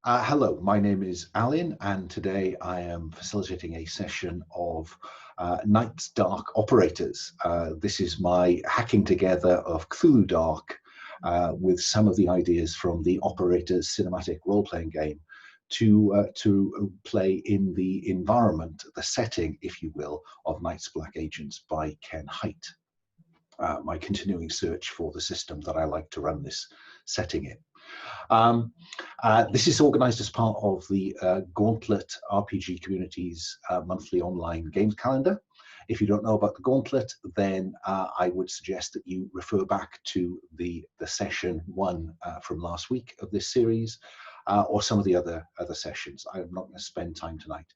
Hello, my name is Alan, and today I am facilitating a session of Night's Dark Operators. This is my hacking together of Cthulhu Dark with some of the ideas from the Operators cinematic role-playing game to play in the environment, the setting, if you will, of Night's Black Agents by Ken Hite. My continuing search for the system that I like to run this setting in. This is organized as part of the Gauntlet RPG community's monthly online games calendar. If you don't know about the Gauntlet, then I would suggest that you refer back to the session one from last week of this series, or some of the other sessions. I'm not going to spend time tonight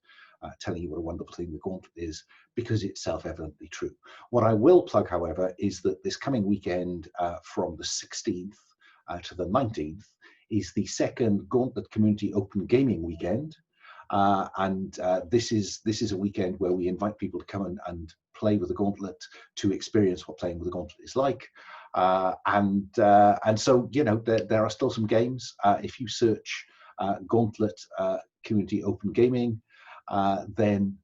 telling you what a wonderful thing the Gauntlet is, because it's self-evidently true. What I will plug, however, is that this coming weekend from the 16th to the 19th is the second Gauntlet Community Open Gaming Weekend. This is a weekend where we invite people to come and play with the Gauntlet, to experience what playing with the Gauntlet is like. And so, you know, there are still some games. If you search Gauntlet Community Open Gaming, then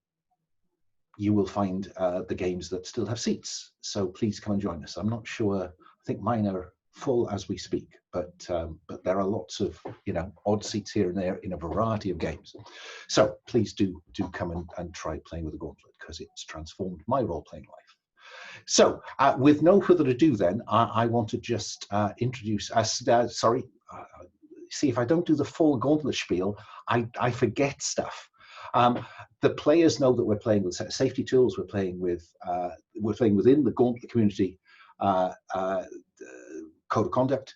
you will find the games that still have seats. So please come and join us. I'm not sure, I think mine are full as we speak, but there are lots of, you know, odd seats here and there in a variety of games. So please do come and try playing with the Gauntlet, because it's transformed my role-playing life. So with no further ado then, I want to just introduce us, see, if I don't do the full Gauntlet spiel, I forget stuff. The players know that we're playing with a set of safety tools. We're playing within the Gauntlet community code of conduct,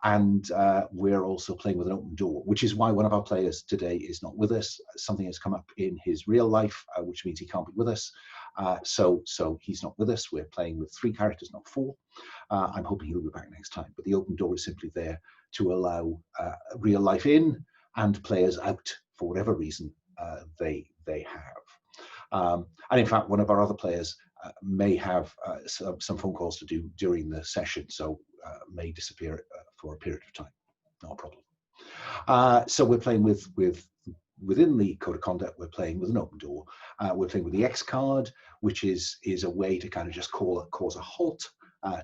and we're also playing with an open door, which is why one of our players today is not with us. Something has come up in his real life, which means he can't be with us. So he's not with us. We're playing with 3 characters, not 4. I'm hoping he'll be back next time. But the open door is simply there to allow real life in and players out for whatever reason they have. And in fact, one of our other players may have some phone calls to do during the session, so may disappear for a period of time. Not a problem. So we're playing within the code of conduct. We're playing with an open door. We're playing with the X card, which is a way to kind of just cause a halt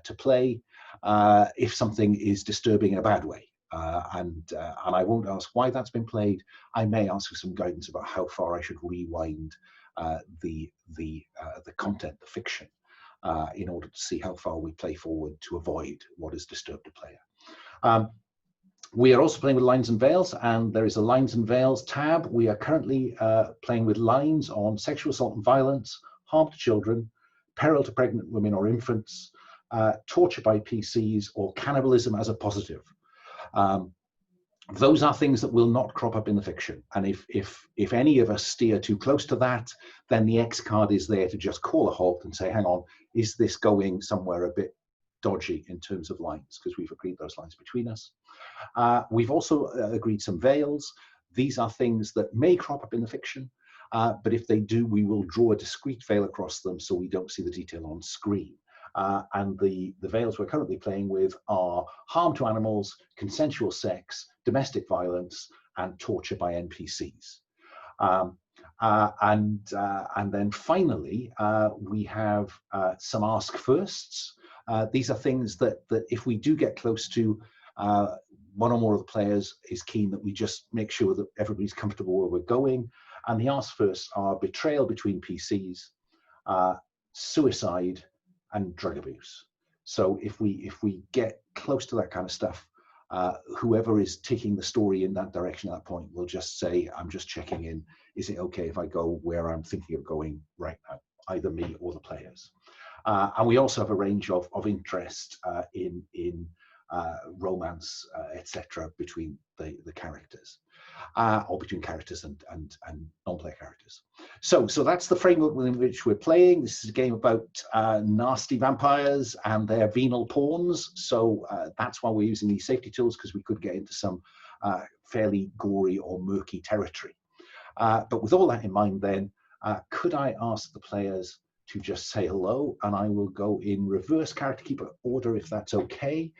to play if something is disturbing in a bad way. And I won't ask why that's been played. I may ask for some guidance about how far I should rewind the content, the fiction, in order to see how far we play forward to avoid what has disturbed the player. We are also playing with lines and veils, and there is a lines and veils tab. We are currently playing with lines on sexual assault and violence, harm to children, peril to pregnant women or infants, torture by PCs, or cannibalism as a positive. Those are things that will not crop up in the fiction, and if any of us steer too close to that, then the X card is there to just call a halt and say, hang on, is this going somewhere a bit dodgy in terms of lines, because we've agreed those lines between us. We've also agreed some veils. These are things that may crop up in the fiction, but if they do, we will draw a discrete veil across them so we don't see the detail on screen. And the veils we're currently playing with are harm to animals, consensual sex, domestic violence, and torture by NPCs. And then finally, we have some ask firsts. These are things that if we do get close to, one or more of the players is keen that we just make sure that everybody's comfortable where we're going. And the ask firsts are betrayal between PCs, suicide, and drug abuse. So if we get close to that kind of stuff, whoever is taking the story in that direction at that point will just say, I'm just checking in. Is it okay if I go where I'm thinking of going right now, either me or the players? And we also have a range of interest in romance, etc., between the characters, or between characters and non-player characters. So that's the framework within which we're playing. This is a game about nasty vampires and their venal pawns. So that's why we're using these safety tools, because we could get into some fairly gory or murky territory. But with all that in mind, then, could I ask the players to just say hello, and I will go in reverse character keeper order if that's okay.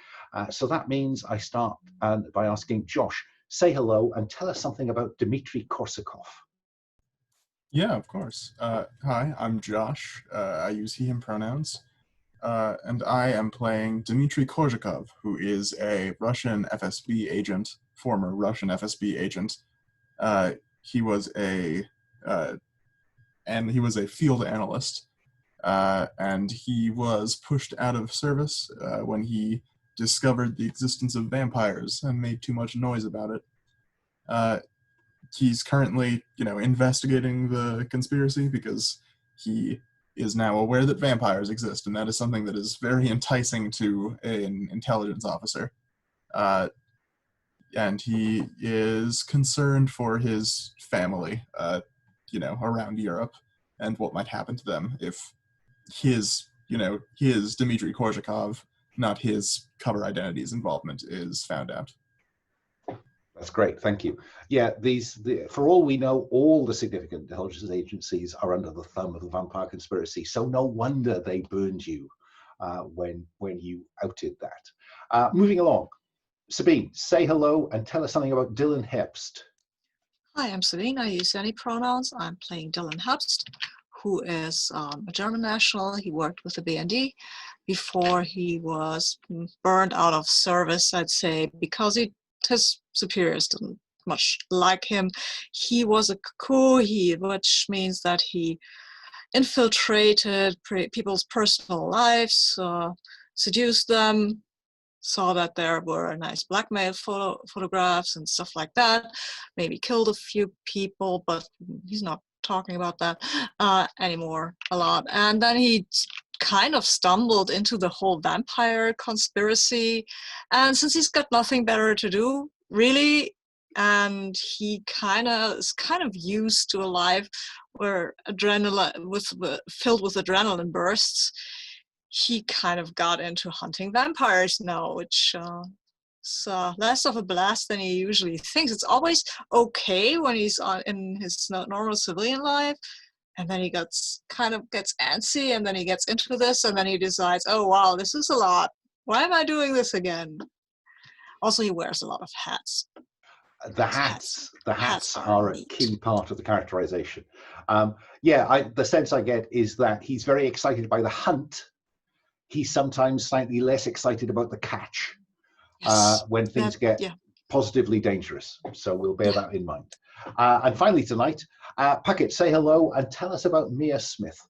So that means I start by asking Josh, say hello and tell us something about Dmitri Korsakov. Yeah, of course. Hi, I'm Josh. I use he, him pronouns. And I am playing Dmitri Korzhakov, who is a Russian FSB agent, former Russian FSB agent. He was a field analyst, and he was pushed out of service when he discovered the existence of vampires and made too much noise about it. He's currently, investigating the conspiracy because he is now aware that vampires exist, and that is something that is very enticing to an intelligence officer. And he is concerned for his family, around Europe, and what might happen to them if his Dmitri Korzhakov, not his cover identity's involvement, is found out. That's great, thank you. Yeah, for all we know, all the significant intelligence agencies are under the thumb of the vampire conspiracy, so no wonder they burned you when you outed that. Moving along, Sabine, say hello and tell us something about Dylan Herbst. Hi, I'm Sabine. I use any pronouns. I'm playing Dylan Herbst, who is a German national. He worked with the BND before he was burned out of service, I'd say, because his superiors didn't much like him. He was a cuckoo, which means that he infiltrated people's personal lives, seduced them, saw that there were nice blackmail photographs and stuff like that, maybe killed a few people, but he's not talking about that anymore a lot. And then he kind of stumbled into the whole vampire conspiracy, and since he's got nothing better to do really, and he is kind of used to a life where filled with adrenaline bursts, he kind of got into hunting vampires now, which is less of a blast than he usually thinks. It's always okay when he's in his normal civilian life, and then he gets antsy, and then he gets into this, and then he decides, oh wow, this is a lot. Why am I doing this again? Also, he wears a lot of hats. The hats are a key part of the characterization. The sense I get is that he's very excited by the hunt. He's sometimes slightly less excited about the catch when things get positively dangerous. So we'll bear that in mind. And finally tonight, Puckett, say hello and tell us about Mia Smith.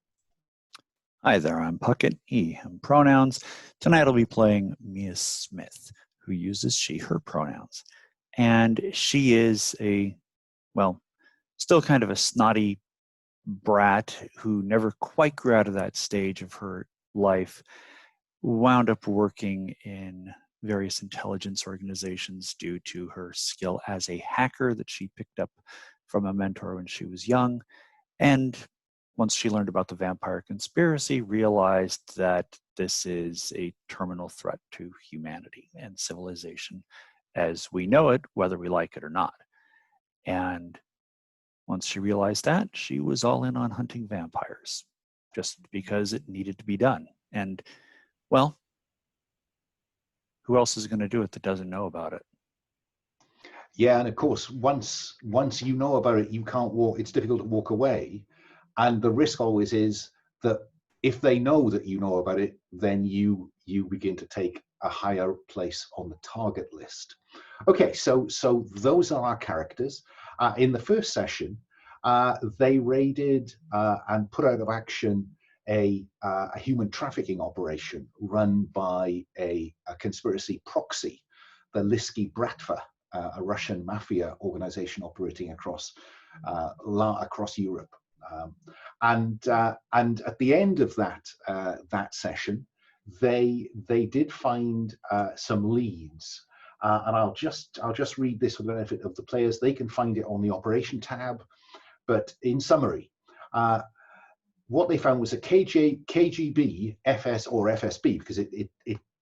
Hi there, I'm Puckett, he, him pronouns. Tonight I'll be playing Mia Smith, who uses she, her pronouns. And she is still kind of a snotty brat who never quite grew out of that stage of her life, wound up working in various intelligence organizations due to her skill as a hacker that she picked up from a mentor when she was young. And once she learned about the vampire conspiracy, realized that this is a terminal threat to humanity and civilization as we know it, whether we like it or not. And once she realized that, she was all in on hunting vampires, just because it needed to be done. And, well, who else is going to do it that doesn't know about it? Yeah, and of course, once you know about it, you can't walk. It's difficult to walk away, and the risk always is that if they know that you know about it, then you begin to take a higher place on the target list. Okay, so those are our characters. In the first session, they raided and put out of action a human trafficking operation run by a conspiracy proxy, the Lisky Bratva, a Russian mafia organization operating across Europe. And at the end of that session, they did find some leads, and I'll just read this for the benefit of the players. They can find it on the Operation tab, but in summary, what they found was a KGB, FS or FSB, because it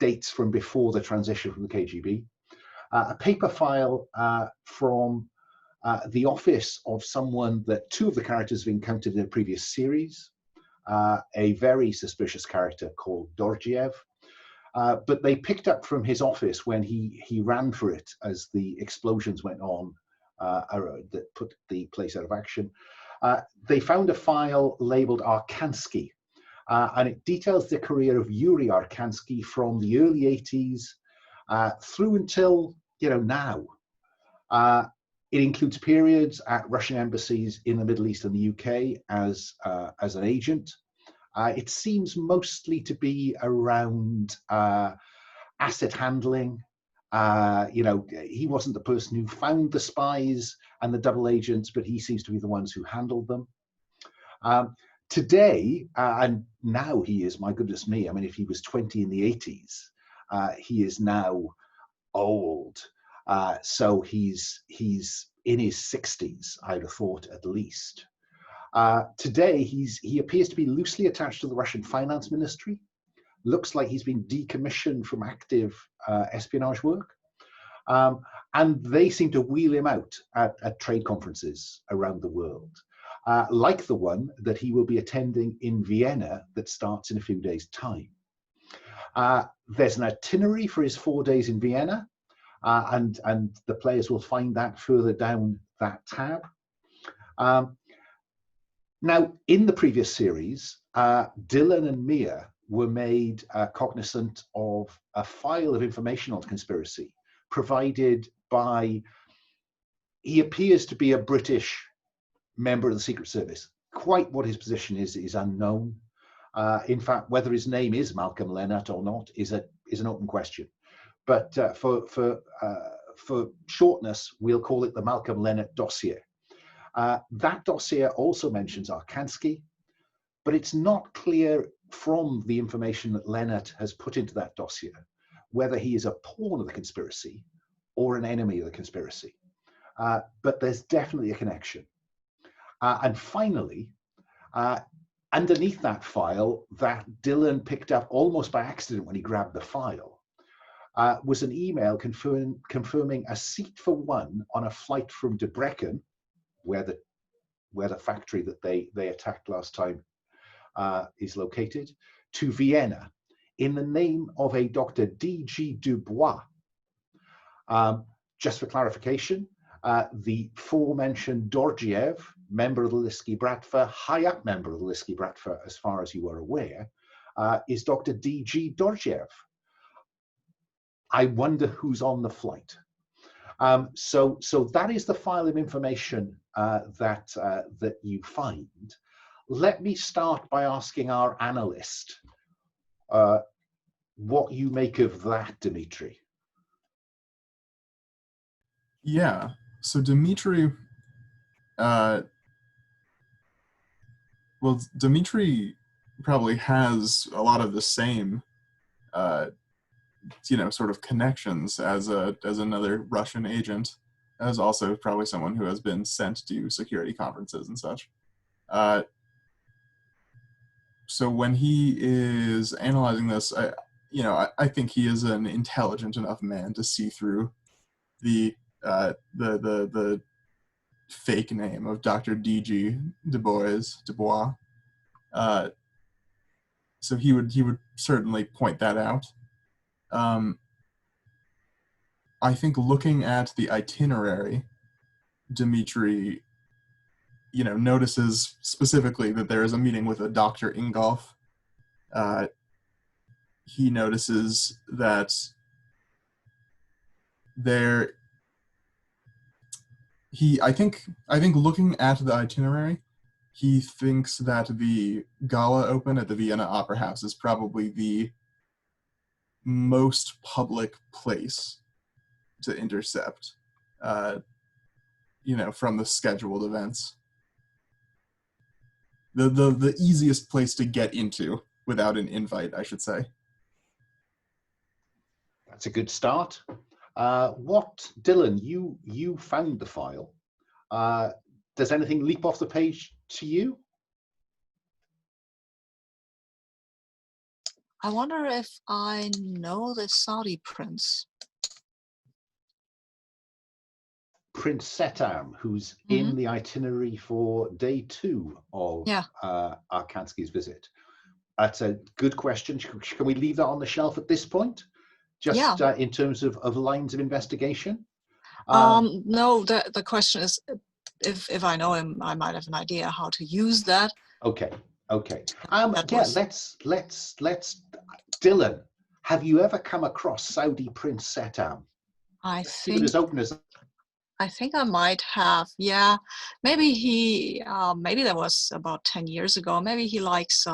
dates from before the transition from the KGB, a paper file from the office of someone that two of the characters have encountered in a previous series, a very suspicious character called Dorjiev, But they picked up from his office when he ran for it as the explosions went on that put the place out of action. They found a file labeled Arkanski, and it details the career of Yuri Arkansky from the early 80s through until now. It includes periods at Russian embassies in the Middle East and the UK as an agent. It seems mostly to be around asset handling. He wasn't the person who found the spies and the double agents, but he seems to be the ones who handled them. Today, and now he is, my goodness me, I mean, if he was 20 in the 80s, he is now old. So he's in his 60s, I'd have thought, at least. Today, he appears to be loosely attached to the Russian finance ministry. Looks like he's been decommissioned from active espionage work. And they seem to wheel him out at trade conferences around the world, like the one that he will be attending in Vienna that starts in a few days' time. There's an itinerary for his 4 days in Vienna, and the players will find that further down that tab. Now, in the previous series, Dylan and Mia were made cognizant of a file of information on the conspiracy provided by, he appears to be a British member of the Secret Service. Quite what his position is unknown. In fact, whether his name is Malcolm Lennart or not is an open question. But for shortness, we'll call it the Malcolm Lennart dossier. That dossier also mentions Arkanski, but it's not clear from the information that Lennart has put into that dossier whether he is a pawn of the conspiracy or an enemy of the conspiracy. But there's definitely a connection. And finally, underneath that file that Dylan picked up almost by accident when he grabbed the file, was an email confirming a seat for one on a flight from Debrecen, where the factory that they attacked last time is located, to Vienna in the name of a Dr. D.G. Dubois. Just for clarification, the aforementioned Dorjiev, member of the Lisky Bratva, high up member of the Lisky Bratva, as far as you are aware, is Dr. D.G. Dorjiev. I wonder who's on the flight. So that is the file of information that you find. Let me start by asking our analyst what you make of that, Dimitri. Yeah, so Dimitri, Dimitri probably has a lot of the same, sort of connections as another Russian agent, as also probably someone who has been sent to security conferences and such. So when he is analyzing this, I think he is an intelligent enough man to see through the fake name of Dr. D.G. Dubois. So he would certainly point that out. I think looking at the itinerary, Dimitri, notices specifically that there is a meeting with a Dr. Ingolf. He notices that I think looking at the itinerary, he thinks that the gala open at the Vienna Opera House is probably the most public place to intercept, from the scheduled events. The easiest place to get into without an invite, I should say. That's a good start. Dylan, you found the file. Does anything leap off the page to you? I wonder if I know the Saudi prince. Prince Setam, who's in the itinerary for day 2 of Arkansky's visit. That's a good question. Can we leave that on the shelf at this point? Just Yeah. in terms of lines of investigation? No, the question is, if I know him, I might have an idea how to use that. Okay. That Yeah, was- let's Dylan, have you ever come across Saudi Prince Setam? I Give it think as open as I think I might have. Yeah, maybe maybe that was about 10 years ago. Maybe he likes.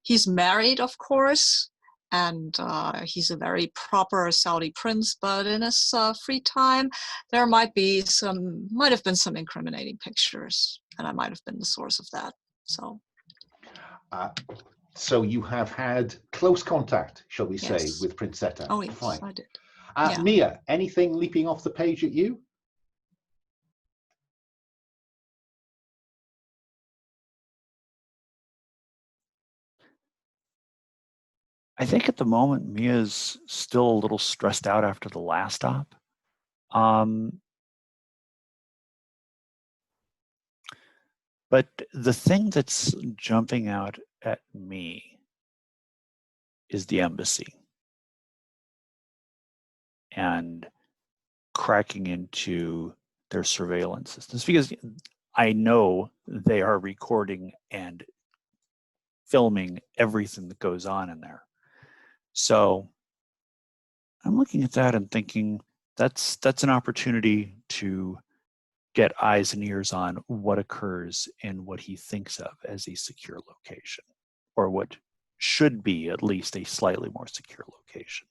He's married, of course, and he's a very proper Saudi prince. But in his free time, there might have been some incriminating pictures, and I might have been the source of that. So. So you have had close contact, shall we say, Yes. with Prince Setam? Oh yes, Fine. I did. Yeah. Mia, anything leaping off the page at you? I think at the moment Mia's still a little stressed out after the last stop. But the thing that's jumping out at me is the embassy and cracking into their surveillance systems, because I know they are recording and filming everything that goes on in there. So I'm looking at that and thinking that's an opportunity to get eyes and ears on what occurs in what he thinks of as a secure location, or what should be at least a slightly more secure location.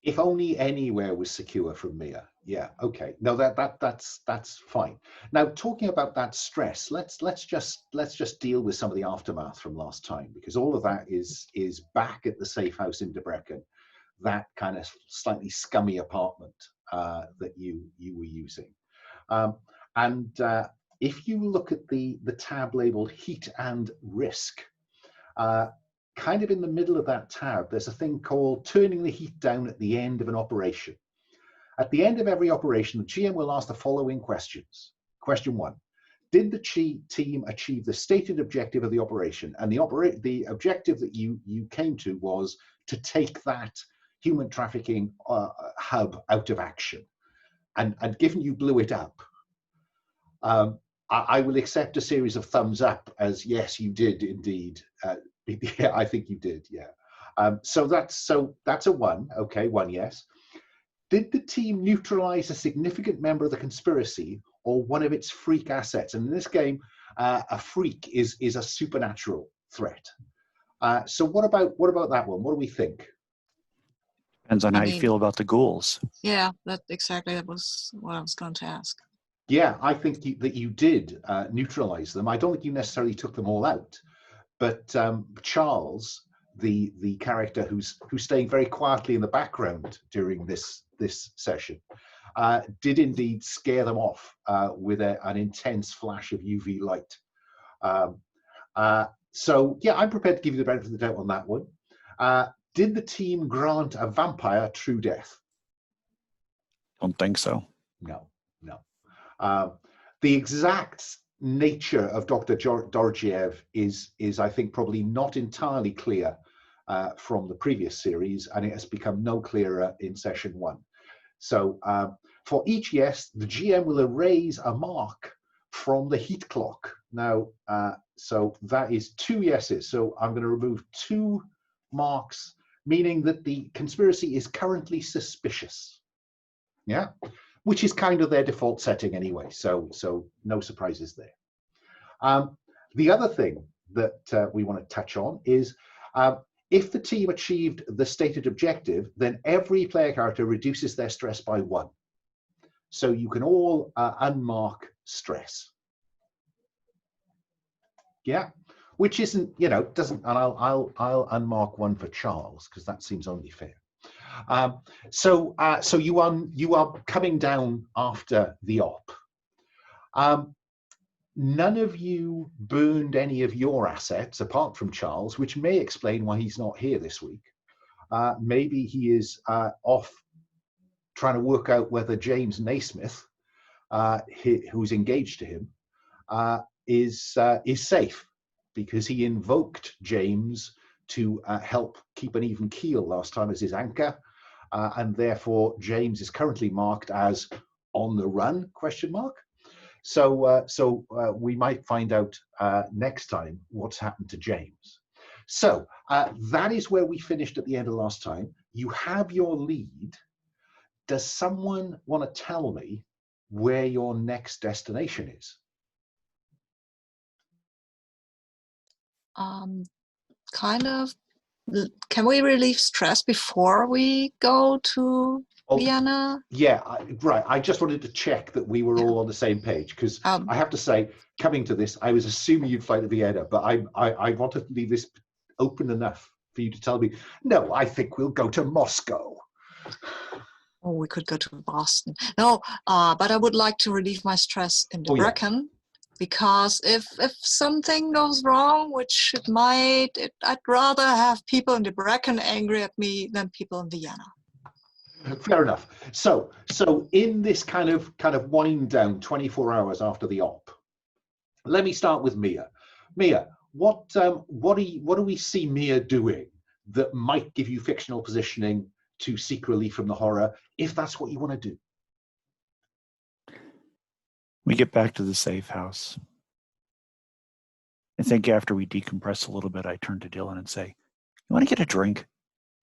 If only anywhere was secure from Mia. Yeah, okay. No, that's fine. Now, talking about that stress, let's just deal with some of the aftermath from last time, because all of that is back at the safe house in Debrecen, that kind of slightly scummy apartment that you were using. And if you look at the tab labeled Heat and Risk, kind of in the middle of that tab, there's a thing called turning the heat down at the end of an operation. At the end of every operation, the GM will ask the following questions. Question 1, did the team achieve the stated objective of the operation? And the objective that you came to was to take that human trafficking hub out of action. And given you blew it up, I will accept a series of thumbs up as yes, you did indeed. Yeah, I think you did. Yeah. So that's a 1. Okay, 1 yes. Did the team neutralize a significant member of the conspiracy or one of its freak assets? And in this game, a freak is a supernatural threat. So what about that one? What do we think? Depends on how you feel about the ghouls. Yeah, that was what I was going to ask. Yeah, I think that you did neutralize them. I don't think you necessarily took them all out, but Charles, the character who's staying very quietly in the background during this session, did indeed scare them off with an intense flash of UV light. So yeah, I'm prepared to give you the benefit of the doubt on that one. Did the team grant a vampire true death? Don't think so. No. The exact nature of Dr. Dorjiev is I think probably not entirely clear from the previous series, and it has become no clearer in session 1. So for each yes, the GM will erase a mark from the heat clock. Now, so that is 2 yeses. So I'm going to remove 2 marks, meaning that the conspiracy is currently suspicious. Yeah, which is kind of their default setting anyway. So no surprises there. The other thing that we want to touch on is if the team achieved the stated objective, then every player character reduces their stress by 1. So you can all unmark stress. Yeah, which isn't, doesn't, and I'll unmark 1 for Charles because that seems only fair. So you are coming down after the op. None of you burned any of your assets apart from Charles, which may explain why he's not here this week. Maybe he is off trying to work out whether James Naismith, who's engaged to him, is safe, because he invoked James to help keep an even keel last time as his anchor, and therefore James is currently marked as on the run, question mark. So we might find out next time what's happened to James. So that is where we finished at the end of last time. You have your lead. Does someone want to tell me where your next destination is? Kind of. Can we relieve stress before we go to Vienna? Yeah, right. I just wanted to check that we were all on the same page, because I have to say, coming to this, I was assuming you'd fly to Vienna, but I want to leave this open enough for you to tell me, no, I think we'll go to Moscow. Oh, we could go to Boston. No, but I would like to relieve my stress in Debrecen, because if something goes wrong, which it might, I'd rather have people in Debrecen angry at me than people in Vienna. Fair enough. So in this kind of wind down 24 hours after the op, let me start with Mia. Mia, what do we see Mia doing that might give you fictional positioning to seek relief from the horror, if that's what you want to do? We get back to the safe house. I think after we decompress a little bit, I turn to Dylan and say, "You want to get a drink?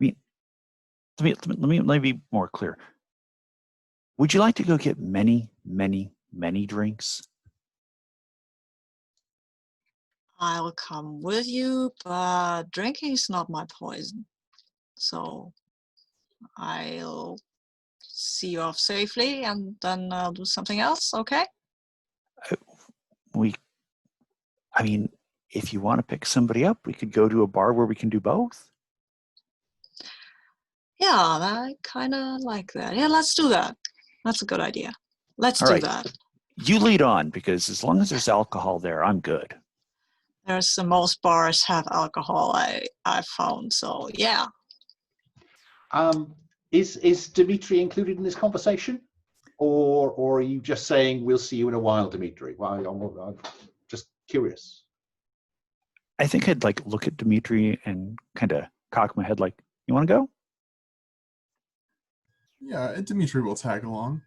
I mean, let me be more clear. Would you like to go get many, many, many drinks?" I'll come with you, but drinking is not my poison. So I'll see you off safely, and then I'll do something else, okay? If you want to pick somebody up, we could go to a bar where we can do both. Yeah, I kind of like that. Yeah, let's do that. That's a good idea. Let's All do right. that. You lead on, because as long as there's alcohol there, I'm good. Most bars have alcohol, I found, so yeah. Is Dimitri included in this conversation, or are you just saying we'll see you in a while, Dimitri? Well, I'm just curious. I think I'd look at Dmitri and kind of cock my head like, "You want to go?" Yeah, Dimitri will tag along.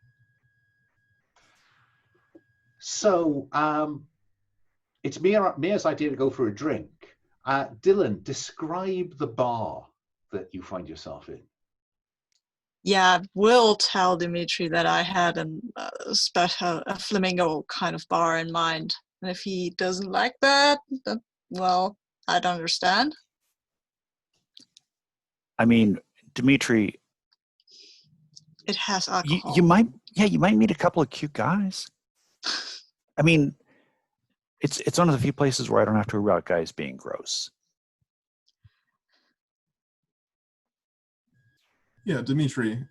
So it's Mia's idea to go for a drink. Dylan, describe the bar that you find yourself in. Yeah, we'll tell Dimitri that I had a flamingo kind of bar in mind. And if he doesn't like that, then, well, I don't understand. Dimitri, it has alcohol. You might meet a couple of cute guys. It's one of the few places where I don't have to worry about guys being gross. Yeah, Dimitri.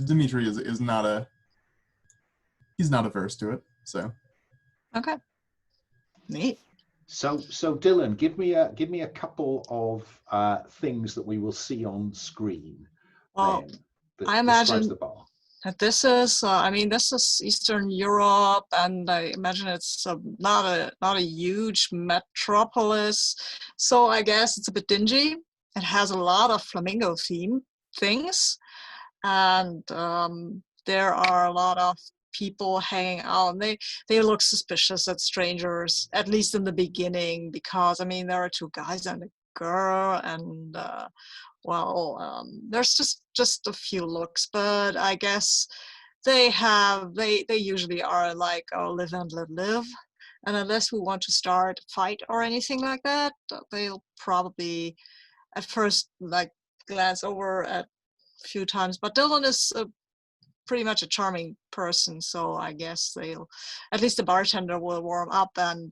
Dimitri is not he's not averse to it. So. Okay. Neat. So Dylan, give me a couple of things that we will see on screen. Well, that I imagine the bar. That this is Eastern Europe, and I imagine it's not a huge metropolis, so I guess it's a bit dingy. It has a lot of flamingo theme things, and there are a lot of people hanging out, and they look suspicious at strangers, at least in the beginning, because there are two guys and a girl, and there's just a few looks, but I guess they usually are like, oh, live and let live. And unless we want to start a fight or anything like that, they'll probably at first glance over at a few times. But Dylan is pretty much a charming person, so I guess at least the bartender will warm up, and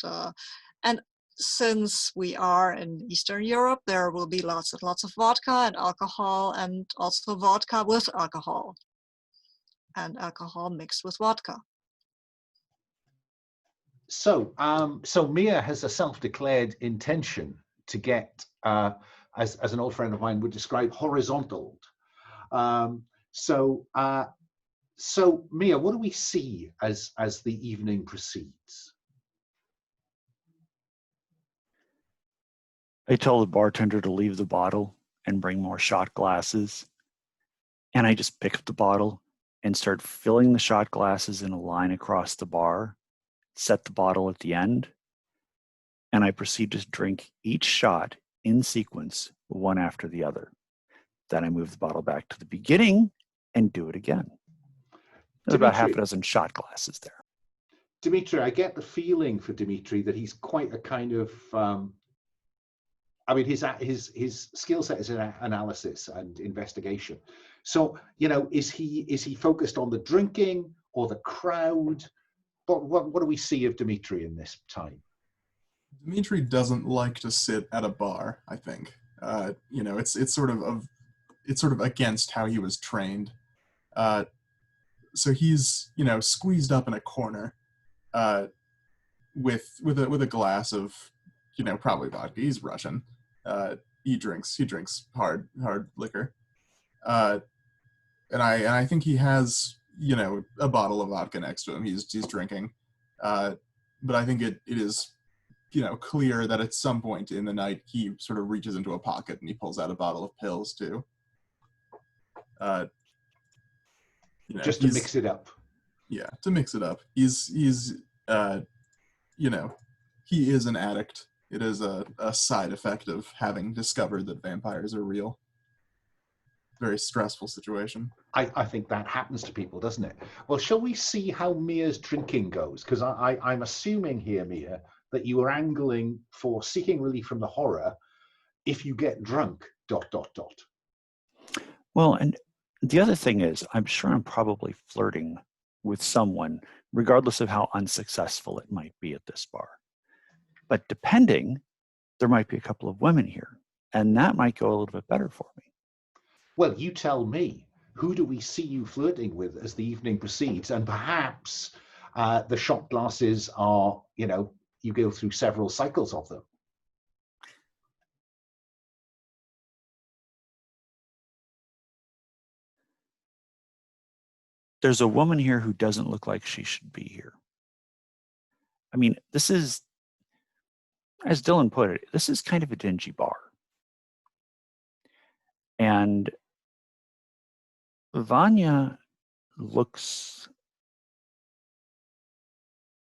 since we are in Eastern Europe, there will be lots of vodka and alcohol, and also vodka with alcohol, and alcohol mixed with vodka. So Mia has a self-declared intention to get, as an old friend of mine would describe, horizontal. So Mia, what do we see as the evening proceeds? I tell the bartender to leave the bottle and bring more shot glasses. And I just pick up the bottle and start filling the shot glasses in a line across the bar, set the bottle at the end, and I proceed to drink each shot in sequence, one after the other. Then I move the bottle back to the beginning and do it again. There's about half a dozen shot glasses there. Dimitri, I get the feeling for Dimitri that he's quite a kind of, I mean, his skill set is in analysis and investigation. So, you know, is he focused on the drinking or the crowd? What do we see of Dimitri in this time? Dmitri doesn't like to sit at a bar, I think. You know, it's sort of against how he was trained. So he's, you know, squeezed up in a corner with a glass of, you know, probably vodka. He's Russian. He drinks hard liquor. And I think he has, you know, a bottle of vodka next to him. He's drinking. But I think it is, you know, clear that at some point in the night he sort of reaches into a pocket and he pulls out a bottle of pills too. You know, just to mix it up. Yeah, to mix it up. He's you know, he is an addict. It is a side effect of having discovered that vampires are real. Very stressful situation. I think that happens to people, doesn't it? Well, shall we see how Mia's drinking goes? Because I'm assuming here, Mia, that you are angling for seeking relief from the horror if you get drunk, ... Well, and the other thing is, I'm sure I'm probably flirting with someone, regardless of how unsuccessful it might be at this bar. But depending, there might be a couple of women here, and that might go a little bit better for me. Well, you tell me, who do we see you flirting with as the evening proceeds? And perhaps the shot glasses are, you know, you go through several cycles of them. There's a woman here who doesn't look like she should be here. I mean, this is, as Dylan put it, this is kind of a dingy bar. And Vanya looks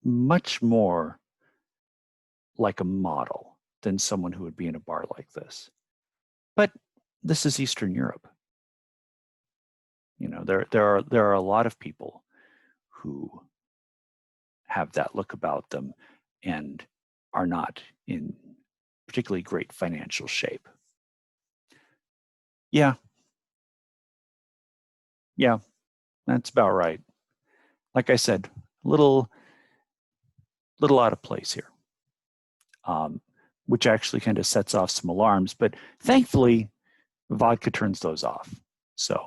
much more like a model than someone who would be in a bar like this. But this is Eastern Europe. You know, there are a lot of people who have that look about them and are not in particularly great financial shape. Yeah, that's about right. Like I said, little out of place here, which actually kind of sets off some alarms. But thankfully, vodka turns those off. So.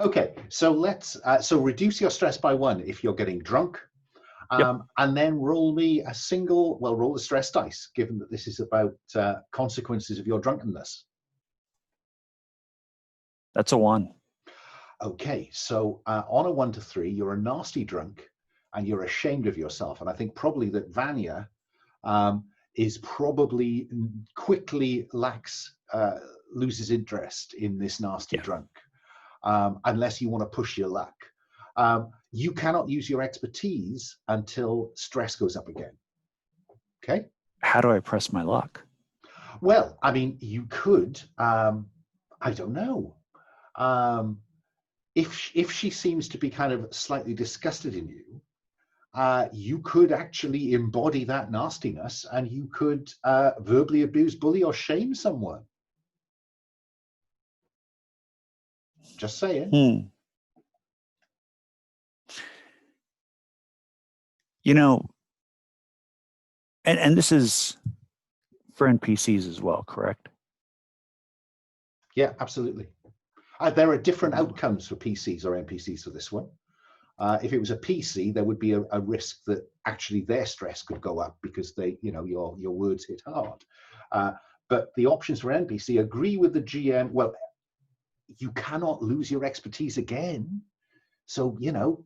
Okay, so let's so reduce your stress by 1 if you're getting drunk, and then roll me a single. Well, roll the stress dice, given that this is about consequences of your drunkenness. That's a 1. Okay, so on a 1 to 3, you're a nasty drunk, and you're ashamed of yourself. And I think probably that Vanya is probably quickly loses interest in this nasty drunk. Unless you want to push your luck. You cannot use your expertise until stress goes up again. Okay? How do I press my luck? Well, I mean, you could, I don't know. If she seems to be kind of slightly disgusted in you, you could actually embody that nastiness and you could verbally abuse, bully, or shame someone. Just saying. You know, and this is for NPCs as well, correct? Yeah, absolutely. There are different outcomes for PCs or NPCs for this one. If it was a PC, there would be a risk that actually their stress could go up because they, you know, your words hit hard. But the options for NPC agree with the GM. Well, you cannot lose your expertise again. So, you know,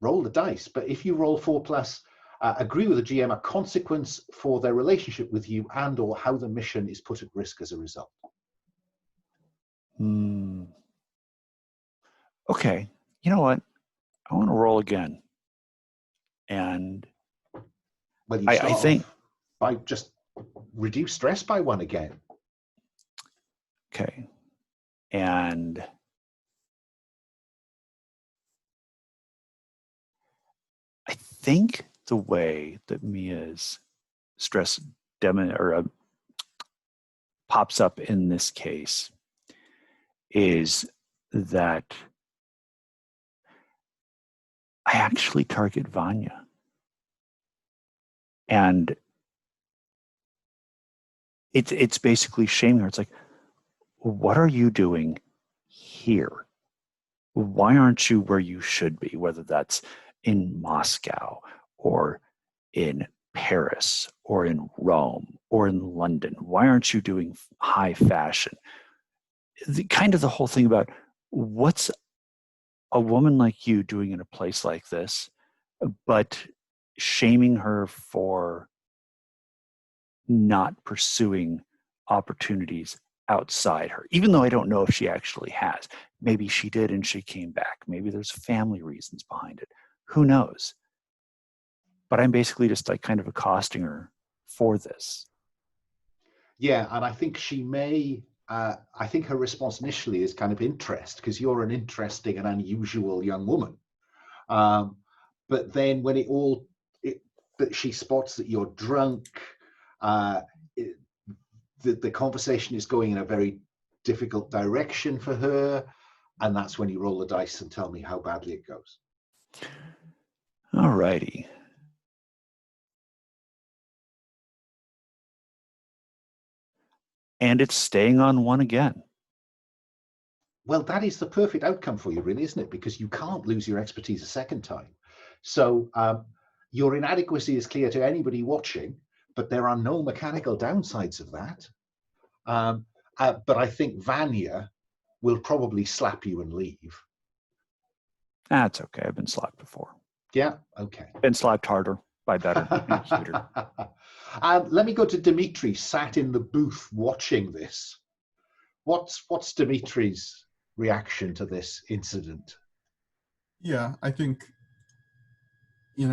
roll the dice. But if you roll 4+, agree with the GM a consequence for their relationship with you and or how the mission is put at risk as a result. Okay, you know what? I want to roll again. And Well, you I think by just reduce stress by 1 again. okay. And I think the way that Mia's stress pops up in this case is that I actually target Vanya. And it's basically shaming her. It's like, what are you doing here? Why aren't you where you should be? Whether that's in Moscow or in Paris or in Rome or in London. Why aren't you doing high fashion? The whole thing about what's a woman like you doing in a place like this, but shaming her for not pursuing opportunities outside her, even though I don't know if she actually has. Maybe she did and she came back. Maybe there's family reasons behind it. Who knows? But I'm basically just like kind of accosting her for this. Yeah, and I think she may, I think her response initially is kind of interest, because you're an interesting and unusual young woman. But then when that she spots that you're drunk, the conversation is going in a very difficult direction for her, and that's when you roll the dice and tell me how badly it goes. All righty. And it's staying on 1 again. Well, that is the perfect outcome for you, really, isn't it? Because you can't lose your expertise a second time. So your inadequacy is clear to anybody watching, but there are no mechanical downsides of that. But I think Vanya will probably slap you and leave. That's okay. I've been slapped before. Yeah, okay. Been slapped harder by better and cuter. Let me go to Dimitri, sat in the booth watching this. What's Dimitri's reaction to this incident? Yeah, I think, he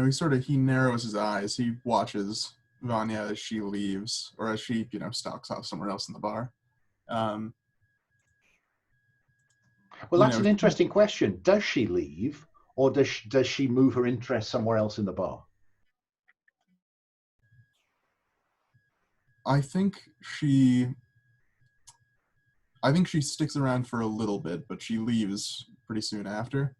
narrows his eyes. He watches Vanya as she leaves, or as she, stalks off somewhere else in the bar. Well, that's an interesting question. Does she leave, or does she move her interest somewhere else in the bar? I think she sticks around for a little bit, but she leaves pretty soon after.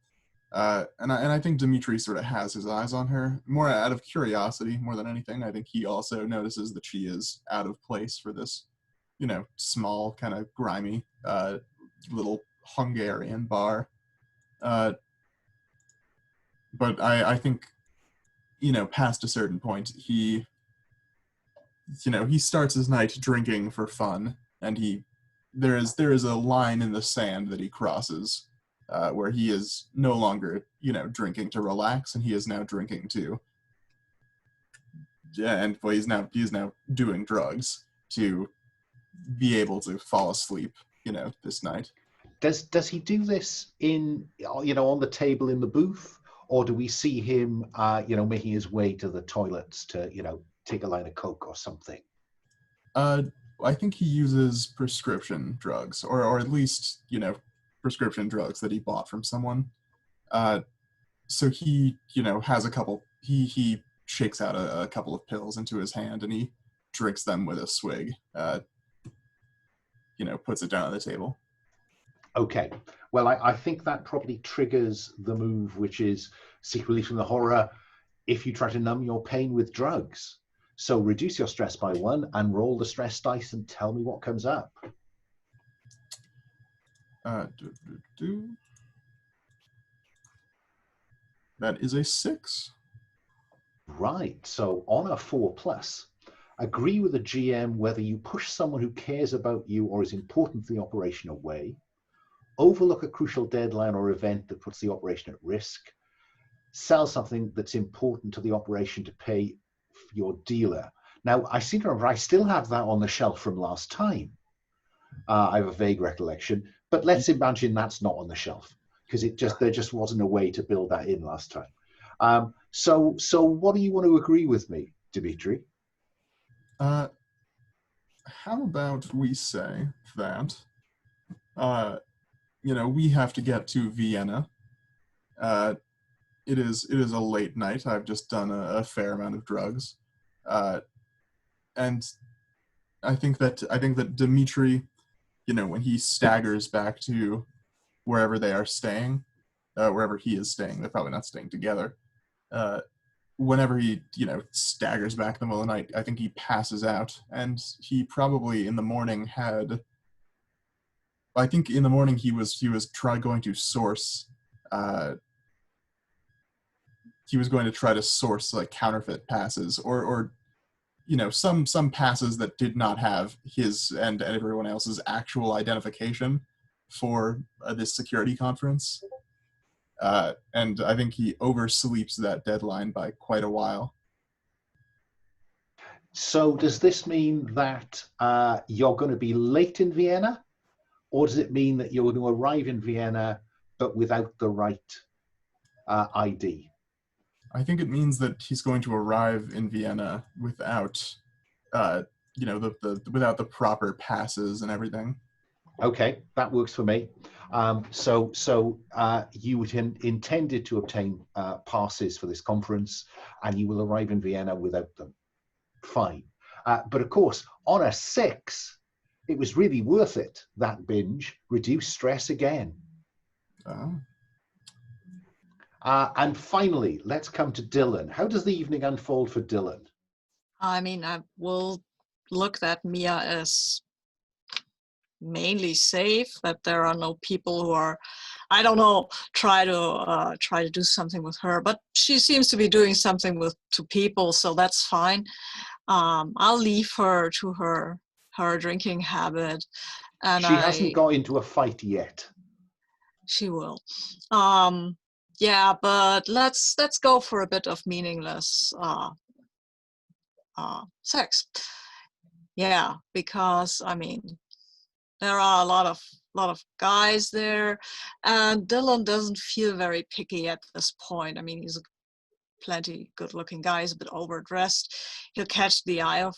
And I think Dimitri sort of has his eyes on her, more out of curiosity more than anything. I think he also notices that she is out of place for this, small, kind of grimy, little Hungarian bar. But I think, past a certain point, he starts his night drinking for fun, and there is a line in the sand that he crosses, where he is no longer, drinking to relax, and he is now drinking to, and well, he's now doing drugs to be able to fall asleep, this night. Does he do this in, on the table in the booth, or do we see him, making his way to the toilets to, take a line of coke or something? I think he uses prescription drugs, or at least, prescription drugs that he bought from someone. So he, has a couple, he shakes out a couple of pills into his hand, and he drinks them with a swig, puts it down on the table. Okay. Well, I think that probably triggers the move, which is seek relief from the horror if you try to numb your pain with drugs. So reduce your stress by 1 and roll the stress dice and tell me what comes up. That is a 6. Right. So on a 4+, agree with the GM whether you push someone who cares about you or is important to the operation away, overlook a crucial deadline or event that puts the operation at risk, sell something that's important to the operation to pay your dealer. Now, I seem to remember I still have that on the shelf from last time. I have a vague recollection, but let's imagine that's not on the shelf because there just wasn't a way to build that in last time. So what do you want to agree with me, Dimitri? How about we say that, we have to get to Vienna. It is a late night. I've just done a fair amount of drugs, and I think that Dimitri, when he staggers back to wherever they are staying, wherever he is staying, they're probably not staying together. Whenever he, staggers back in the middle of the night, I think he passes out, and he probably in the morning had. I think in the morning he was going to source. He was going to try to source like counterfeit passes or some passes that did not have his and everyone else's actual identification for this security conference. And I think he oversleeps that deadline by quite a while. So does this mean that you're going to be late in Vienna? Or does it mean that you're going to arrive in Vienna but without the right ID? I think it means that he's going to arrive in Vienna without, without the proper passes and everything. Okay, that works for me. So you intended to obtain passes for this conference, and you will arrive in Vienna without them. Fine. But of course, on a 6, it was really worth it, that binge. Reduce stress again. Oh. And finally, let's come to Dylan. How does the evening unfold for Dylan? I mean, I will look at Mia as mainly safe, that there are no people who are, I don't know, try to do something with her, but she seems to be doing something to people, so that's fine. I'll leave her to her drinking habit, and she hasn't got into a fight yet. She will. Yeah, but let's go for a bit of meaningless sex. Yeah, because I mean, there are a lot of guys there, and Dylan doesn't feel very picky at this point. I mean, he's a plenty good-looking guy. He's a bit overdressed. He'll catch the eye of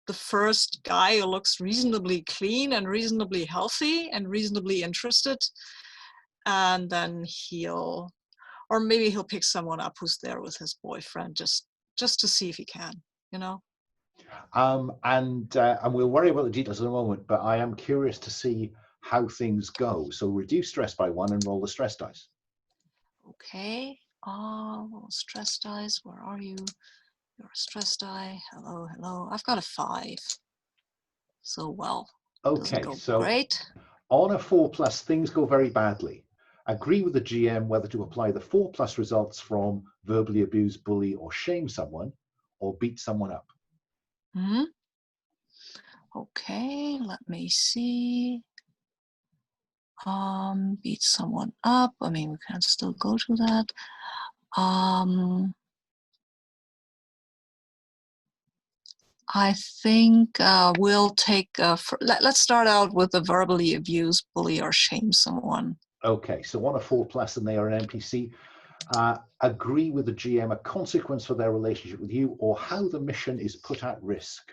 the first guy who looks reasonably clean and reasonably healthy and reasonably interested, and then or maybe he'll pick someone up who's there with his boyfriend just to see if he can, And we'll worry about the details in a moment, but I am curious to see how things go. So reduce stress by 1 and roll the stress dice. Okay. Stress dice. Where are you? You're a stress die. Hello. I've got a 5. So well. Okay. So great. On a 4+, things go very badly. Agree with the GM whether to apply the 4+ results from verbally abuse, bully, or shame someone, or beat someone up. Mm-hmm. Okay, let me see. Beat someone up. I mean, we can still go to that. I think we'll take. Let's start out with the verbally abuse, bully, or shame someone. Okay, so on a 4+, and they are an NPC. Agree with the GM a consequence for their relationship with you, or how the mission is put at risk.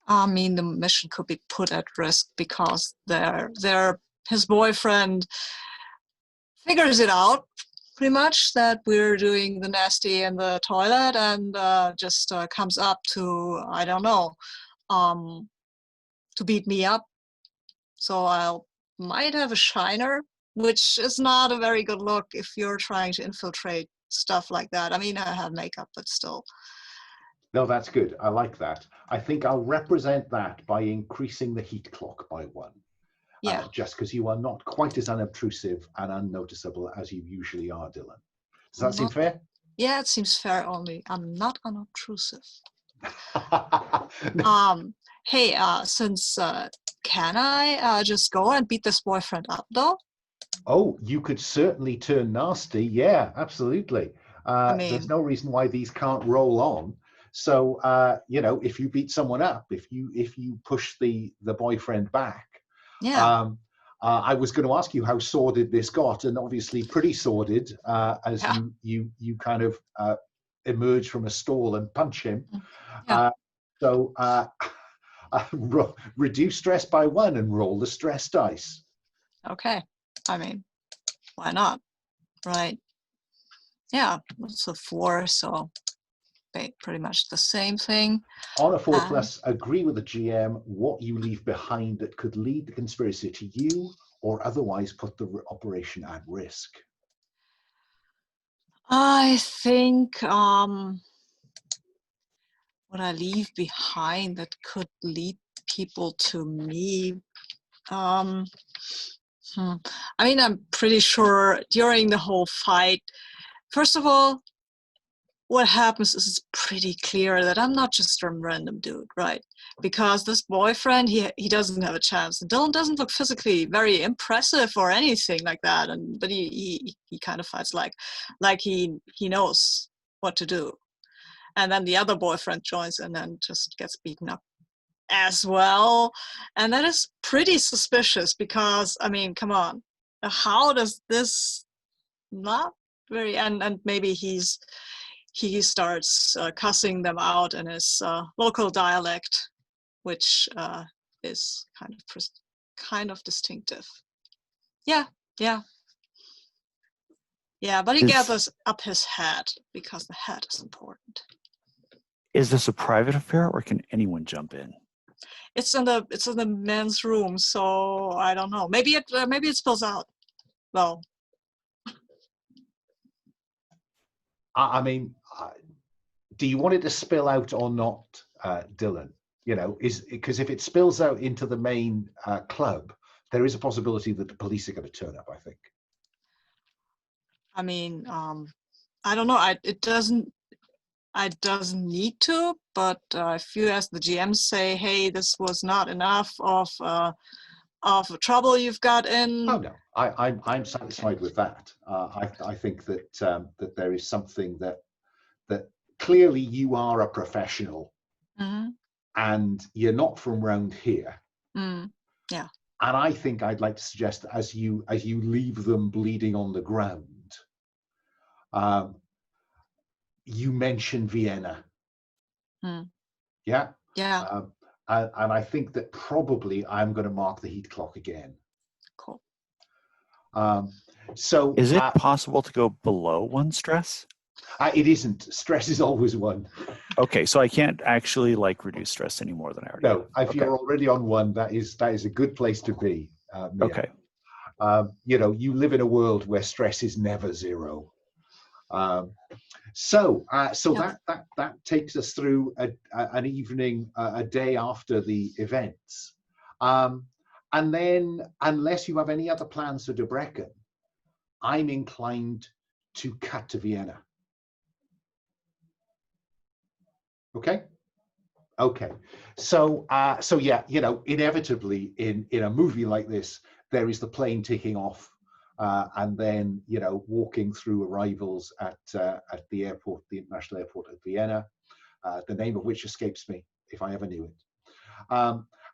I mean, the mission could be put at risk because his boyfriend figures it out pretty much that we're doing the nasty in the toilet, and just comes up to, I don't know, to beat me up. So I might have a shiner, which is not a very good look if you're trying to infiltrate stuff like that. I mean, I have makeup, but still. No, that's good. I like that. I think I'll represent that by increasing the heat clock by 1. Yeah. Just because you are not quite as unobtrusive and unnoticeable as you usually are, Dylan. Does that seem fair? Yeah, it seems fair, only I'm not unobtrusive. Hey, since can I just go and beat this boyfriend up, though? Oh, you could certainly turn nasty. Yeah, absolutely. I There's mean, no reason why these can't roll on. So, if you beat someone up, if you push the boyfriend back, yeah, um, I was going to ask you how sordid this got, and obviously pretty sordid, as yeah, you kind of emerge from a stall and punch him. mm, yeah. Uh, so reduce stress by 1 and roll the stress dice. Okay. I mean, why not? Right. Yeah. It's a 4, so pretty much the same thing. On a 4 And plus, agree with the GM what you leave behind that could lead the conspiracy to you or otherwise put the operation at risk. I think what I leave behind that could lead people to me. Um, I mean, I'm pretty sure during the whole fight, first of all, what happens is it's pretty clear that I'm not just some random dude, right? Because this boyfriend, he doesn't have a chance. Dylan doesn't look physically very impressive or anything like that, but he kind of fights like he knows what to do. And then the other boyfriend joins and then just gets beaten up as well. And that is pretty suspicious because, I mean, come on. How does this not very, and maybe he starts cussing them out in his local dialect, which is kind of distinctive. Yeah, yeah. Yeah, but he gathers up his head because the head is important. Is this a private affair, or can anyone jump in? It's in the men's room, so I don't know. Maybe it spills out. Well, I mean, do you want it to spill out or not, Dylan? Is because if it spills out into the main club, there is a possibility that the police are going to turn up, I think. I mean, I don't know. It doesn't need to, but if you as the GM say, hey, this was not enough of trouble you've got in. Oh no, I'm satisfied with that. I think that that there is something that clearly you are a professional, Mm-hmm. and you're not from round here. Yeah. And I think I'd like to suggest that as you leave them bleeding on the ground, you mention Vienna. Yeah. Yeah. And I think that probably I'm going to mark the heat clock again. Cool. So is it possible to go below 1 stress? It isn't. Stress is always 1. Okay, so I can't actually reduce stress any more than I already No, have. if you're already on 1, that is a good place to be. Mia. Okay. You live in a world where stress is never 0. So Yeah. that takes us through an evening, a day after the events, and then, unless you have any other plans for Debrecen, I'm inclined to cut to Vienna. Okay. So yeah, inevitably in a movie like this, there is the plane taking off, and then walking through arrivals at the airport, the international airport at Vienna, the name of which escapes me if I ever knew it.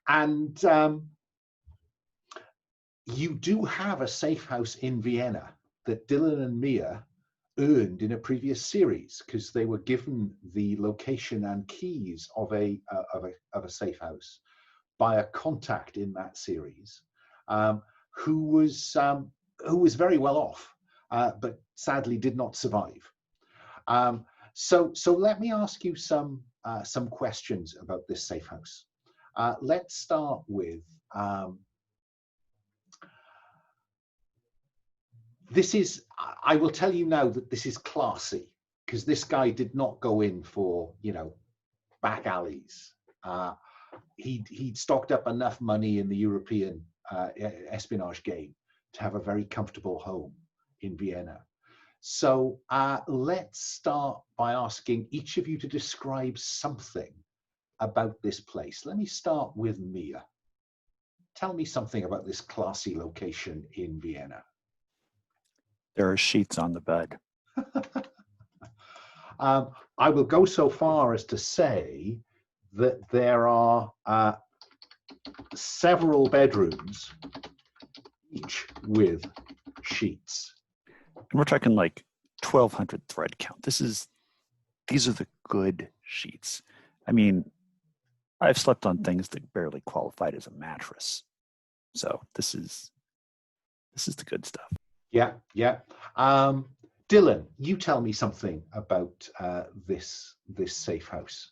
And you do have a safe house in Vienna that Dylan and Mia earned in a previous series, because they were given the location and keys of a safe house by a contact in that series, who was very well off, but sadly did not survive. So let me ask you some questions about this safe house. Let's start with I will tell you now that this is classy, because this guy did not go in for, back alleys. He'd stocked up enough money in the European espionage game to have a very comfortable home in Vienna. So let's start by asking each of you to describe something about this place. Let me start with Mia. Tell me something about this classy location in Vienna. There are sheets on the bed. I will go so far as to say that there are several bedrooms, each with sheets. And we're talking like 1,200 thread count. These are the good sheets. I mean, I've slept on things that barely qualified as a mattress. So this is the good stuff. Yeah, yeah. Dylan, you tell me something about this safe house.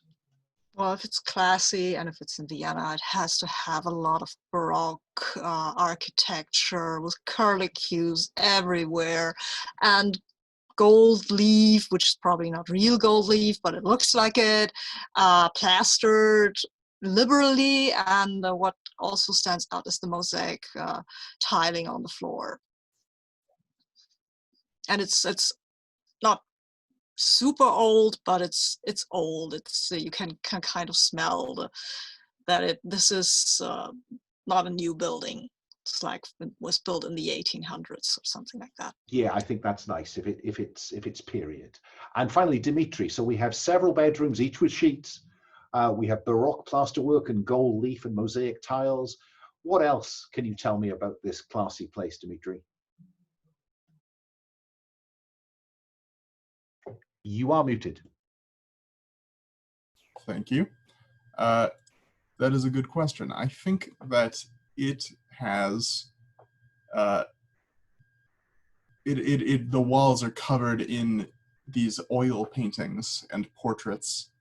Well, if it's classy and if it's in Vienna, it has to have a lot of Baroque architecture with curlicues everywhere and gold leaf, which is probably not real gold leaf, but it looks like it, plastered liberally. And what also stands out is the mosaic tiling on the floor. And it's not super old, but it's old. It's you can kind of smell that this is not a new building. It's like it was built in the 1800s or something like that. Yeah, I think that's nice if it's period. And finally, Dimitri. So we have several bedrooms, each with sheets. We have Baroque plasterwork and gold leaf and mosaic tiles. What else can you tell me about this classy place, Dimitri? You are muted. Thank you. That is a good question. I think that it has the walls are covered in these oil paintings and portraits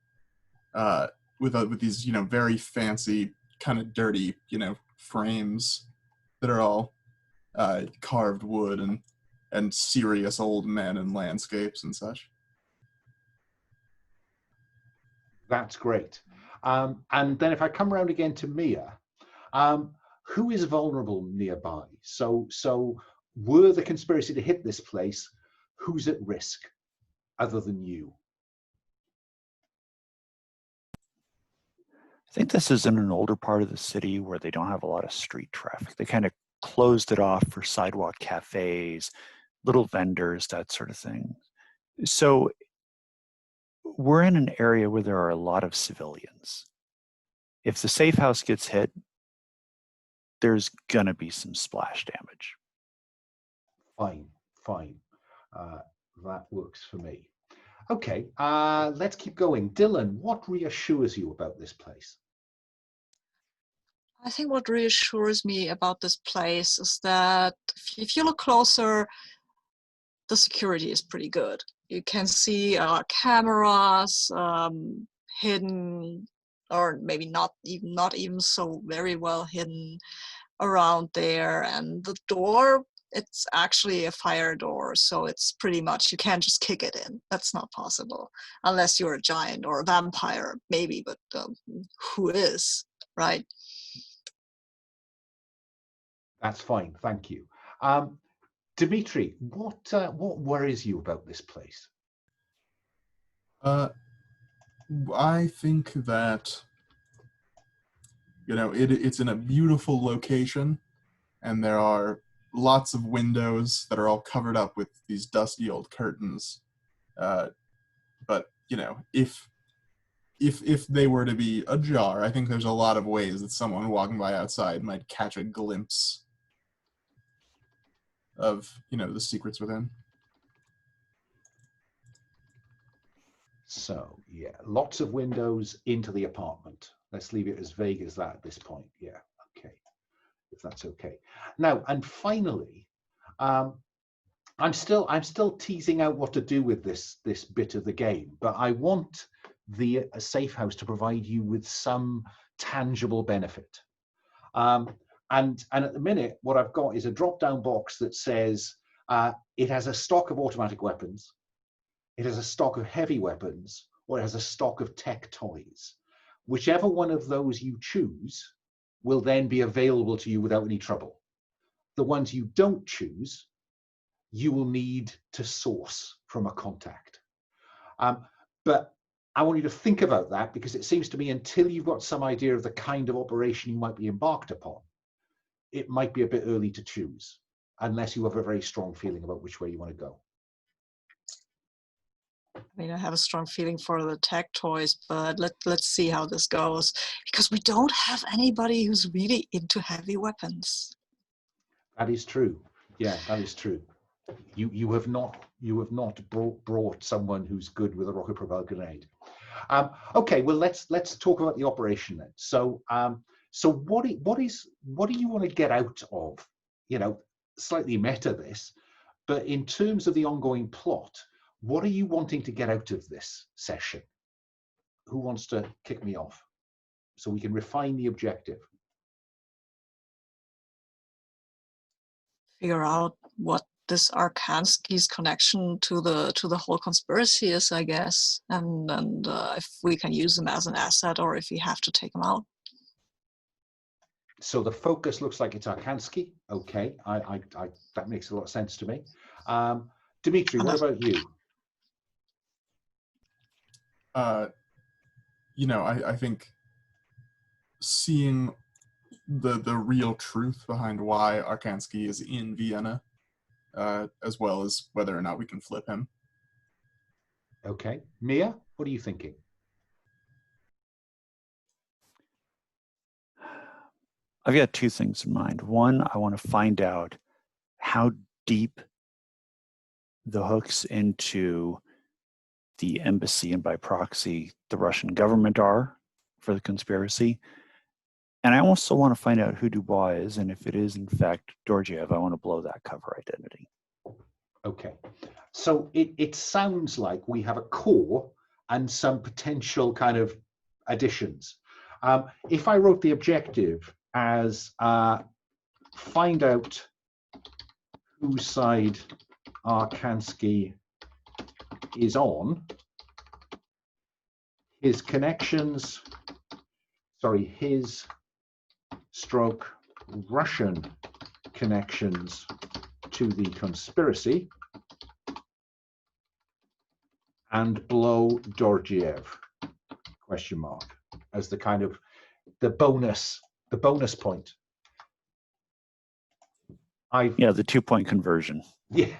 with these very fancy kind of dirty frames that are all carved wood and serious old men and landscapes and such. That's great. And then if I come around again to Mia, who is vulnerable nearby? So were the conspiracy to hit this place, who's at risk other than you? I think this is in an older part of the city where they don't have a lot of street traffic. They kind of closed it off for sidewalk cafes, little vendors, that sort of thing. So we're in an area where there are a lot of civilians. If the safe house gets hit, there's gonna be some splash damage. Fine. That works for me. Okay, let's keep going. Dylan, what reassures you about this place? I think what reassures me about this place is that if you look closer, the security is pretty good. You can see cameras hidden, or maybe not even so very well hidden around there. And the door, it's actually a fire door, so it's pretty much, you can't just kick it in. That's not possible, unless you're a giant or a vampire, maybe, but who is, right? That's fine, thank you. Dimitri, what worries you about this place? I think that it's in a beautiful location, and there are lots of windows that are all covered up with these dusty old curtains. But if they were to be ajar, I think there's a lot of ways that someone walking by outside might catch a glimpse of the secrets within. So yeah, lots of windows into the apartment. Let's leave it as vague as that at this point. Yeah, okay, if that's okay. Now, and finally, I'm still teasing out what to do with this bit of the game, but I want the safe house to provide you with some tangible benefit. And at the minute, what I've got is a drop-down box that says it has a stock of automatic weapons, it has a stock of heavy weapons, or it has a stock of tech toys. Whichever one of those you choose will then be available to you without any trouble. The ones you don't choose, you will need to source from a contact. But I want you to think about that, because it seems to me until you've got some idea of the kind of operation you might be embarked upon, it might be a bit early to choose. unless you have a very strong feeling about which way you want to go. I mean, I have a strong feeling for the tech toys, but let's see how this goes, because we don't have anybody who's really into heavy weapons. That is true. Yeah, that is true. You have not brought someone who's good with a rocket propelled grenade. Okay, well let's talk about the operation then. So what do you want to get out of, slightly meta this, but in terms of the ongoing plot, what are you wanting to get out of this session? Who wants to kick me off so we can refine the objective? Figure out what this Arkansky's connection to the whole conspiracy is, I guess, and if we can use him as an asset or if we have to take him out. So the focus looks like it's Arkanski. Okay, I that makes a lot of sense to me. Dimitri, what about you? I think seeing the real truth behind why Arkansky is in Vienna, as well as whether or not we can flip him. Okay, Mia, what are you thinking? I've got two things in mind. One, I want to find out how deep the hooks into the embassy and by proxy the Russian government are for the conspiracy. And I also want to find out who Dubois is, and if it is in fact Georgiev, I want to blow that cover identity. Okay, so it sounds like we have a core and some potential kind of additions. If I wrote the objective as find out whose side Arkansky is on, his stroke Russian connections to the conspiracy, and blow Georgiev, question mark, as the kind of the bonus point. The 2-point conversion. Yeah.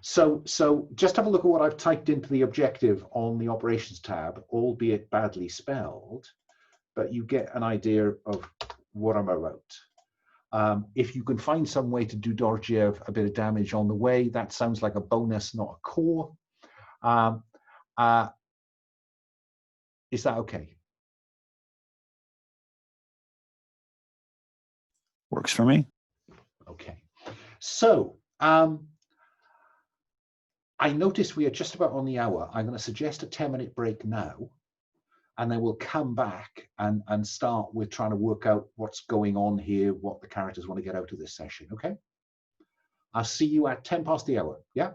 So just have a look at what I've typed into the objective on the operations tab, albeit badly spelled, but you get an idea of what I'm about. If you can find some way to do Georgiev a bit of damage on the way, that sounds like a bonus, not a core. Is that okay? Works for me. Okay. So I notice we are just about on the hour. I'm going to suggest a 10-minute break now, and then we'll come back and start with trying to work out what's going on here, what the characters want to get out of this session, okay? I'll see you at 10 past the hour, yeah?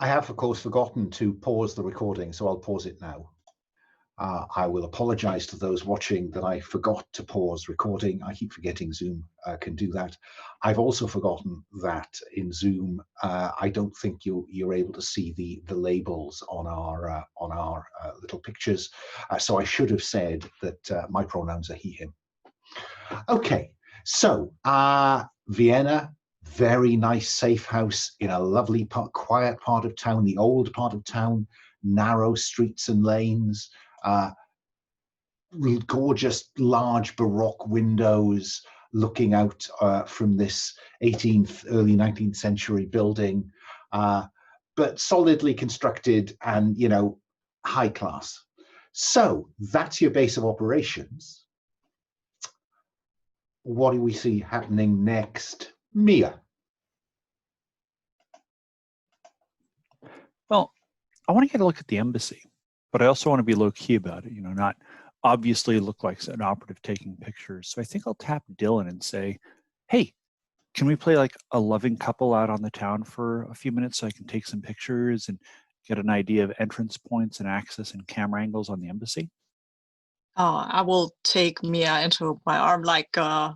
I have, of course, forgotten to pause the recording, so I'll pause it now. I will apologize to those watching that I forgot to pause recording. I keep forgetting Zoom can do that. I've also forgotten that in Zoom, I don't think you're able to see the labels on our little pictures. So I should have said that my pronouns are he, him. Okay, so Vienna, very nice safe house in a lovely quiet part of town, the old part of town, narrow streets and lanes. Gorgeous large Baroque windows looking out from this 18th, early 19th century building, but solidly constructed and, you know, high class. So that's your base of operations. What do we see happening next? Mia. Well, I want to get a look at the embassy, but I also want to be low key about it, you know, not obviously look like an operative taking pictures. So I think I'll tap Dylan and say, hey, can we play like a loving couple out on the town for a few minutes so I can take some pictures and get an idea of entrance points and access and camera angles on the embassy? Oh, I will take Mia into my arm like a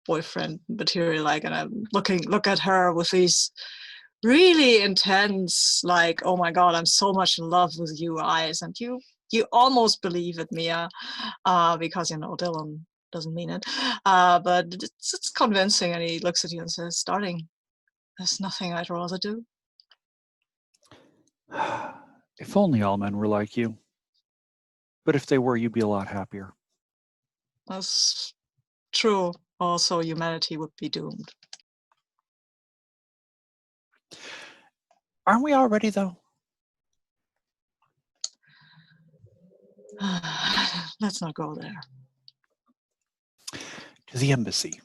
boyfriend material, like, and I'm look at her with these really intense, like, oh my God, I'm so much in love with you eyes, and you almost believe it, Mia, because, you know, Dylan doesn't mean it, but it's convincing, and he looks at you and says, darling, there's nothing I'd rather do. If only all men were like you. But if they were, you'd be a lot happier. That's true. Also, humanity would be doomed. Aren't we already, though? Let's not go there. To the embassy.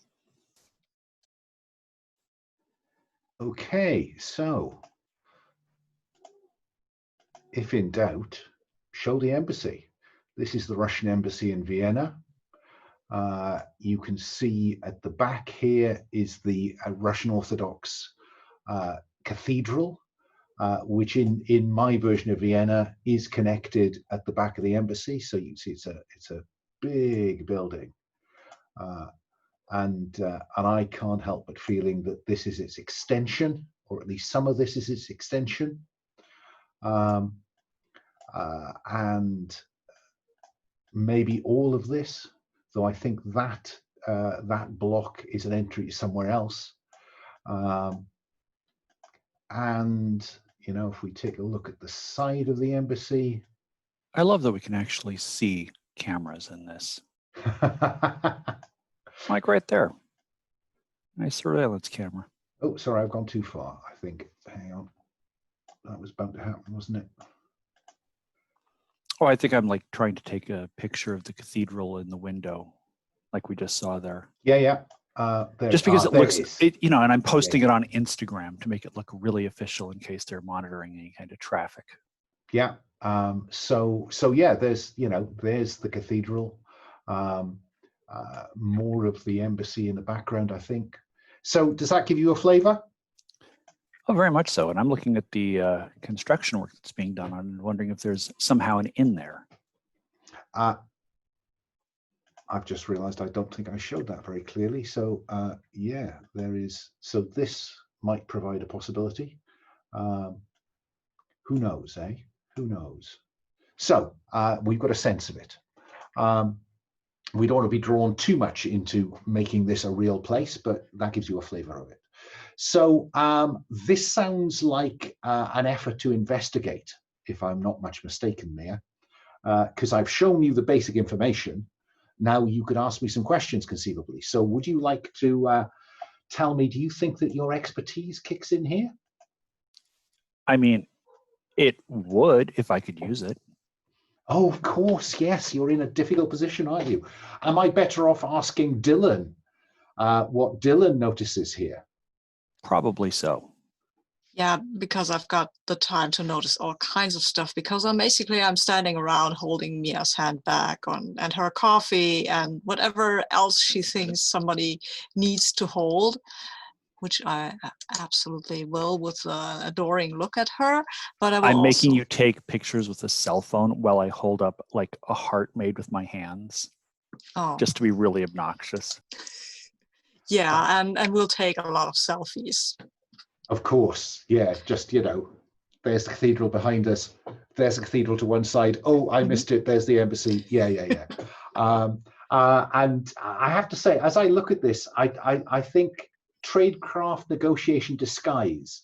Okay, so if in doubt, show the embassy. This is the Russian embassy in Vienna. You can see at the back here is the Russian Orthodox cathedral, which in my version of Vienna is connected at the back of the embassy. So you can see it's a big building, and I can't help but feeling that this is its extension, or at least some of this is its extension, and maybe all of this, though I think that that block is an entry somewhere else. And, you know, if we take a look at the side of the embassy. I love that we can actually see cameras in this. Like right there. Nice surveillance camera. Oh, sorry, I've gone too far, I think. Hang on. That was bound to happen, wasn't it? Oh, I think I'm like trying to take a picture of the cathedral in the window, like we just saw there. Yeah. Just because it looks, you know, and I'm posting it on Instagram to make it look really official in case they're monitoring any kind of traffic. Yeah. So yeah, there's, you know, there's the cathedral. More of the embassy in the background, I think. So does that give you a flavor? Oh, very much so. And I'm looking at the construction work that's being done. I'm wondering if there's somehow an inn there. I've just realized I don't think I showed that very clearly. So yeah, there is. So this might provide a possibility. Who knows, eh? Who knows? So we've got a sense of it. We don't want to be drawn too much into making this a real place, but that gives you a flavor of it. So this sounds like an effort to investigate, if I'm not much mistaken there, because I've shown you the basic information. Now you could ask me some questions conceivably. So would you like to tell me, do you think that your expertise kicks in here? I mean, it would if I could use it. Oh, of course, yes. You're in a difficult position, aren't you? Am I better off asking Dylan what Dylan notices here? Probably so. Yeah, because I've got the time to notice all kinds of stuff, because I'm standing around holding Mia's hand back and her coffee and whatever else she thinks somebody needs to hold. which I absolutely will with an adoring look at her. But I will I'm making also, you take pictures with a cell phone while I hold up like a heart made with my hands, oh, just to be really obnoxious. yeah, and we'll take a lot of selfies. Of course, yeah, just, there's the cathedral behind us. There's the cathedral to one side. Oh, I missed it. There's the embassy. Yeah. And I have to say, as I look at this, I think tradecraft negotiation disguise,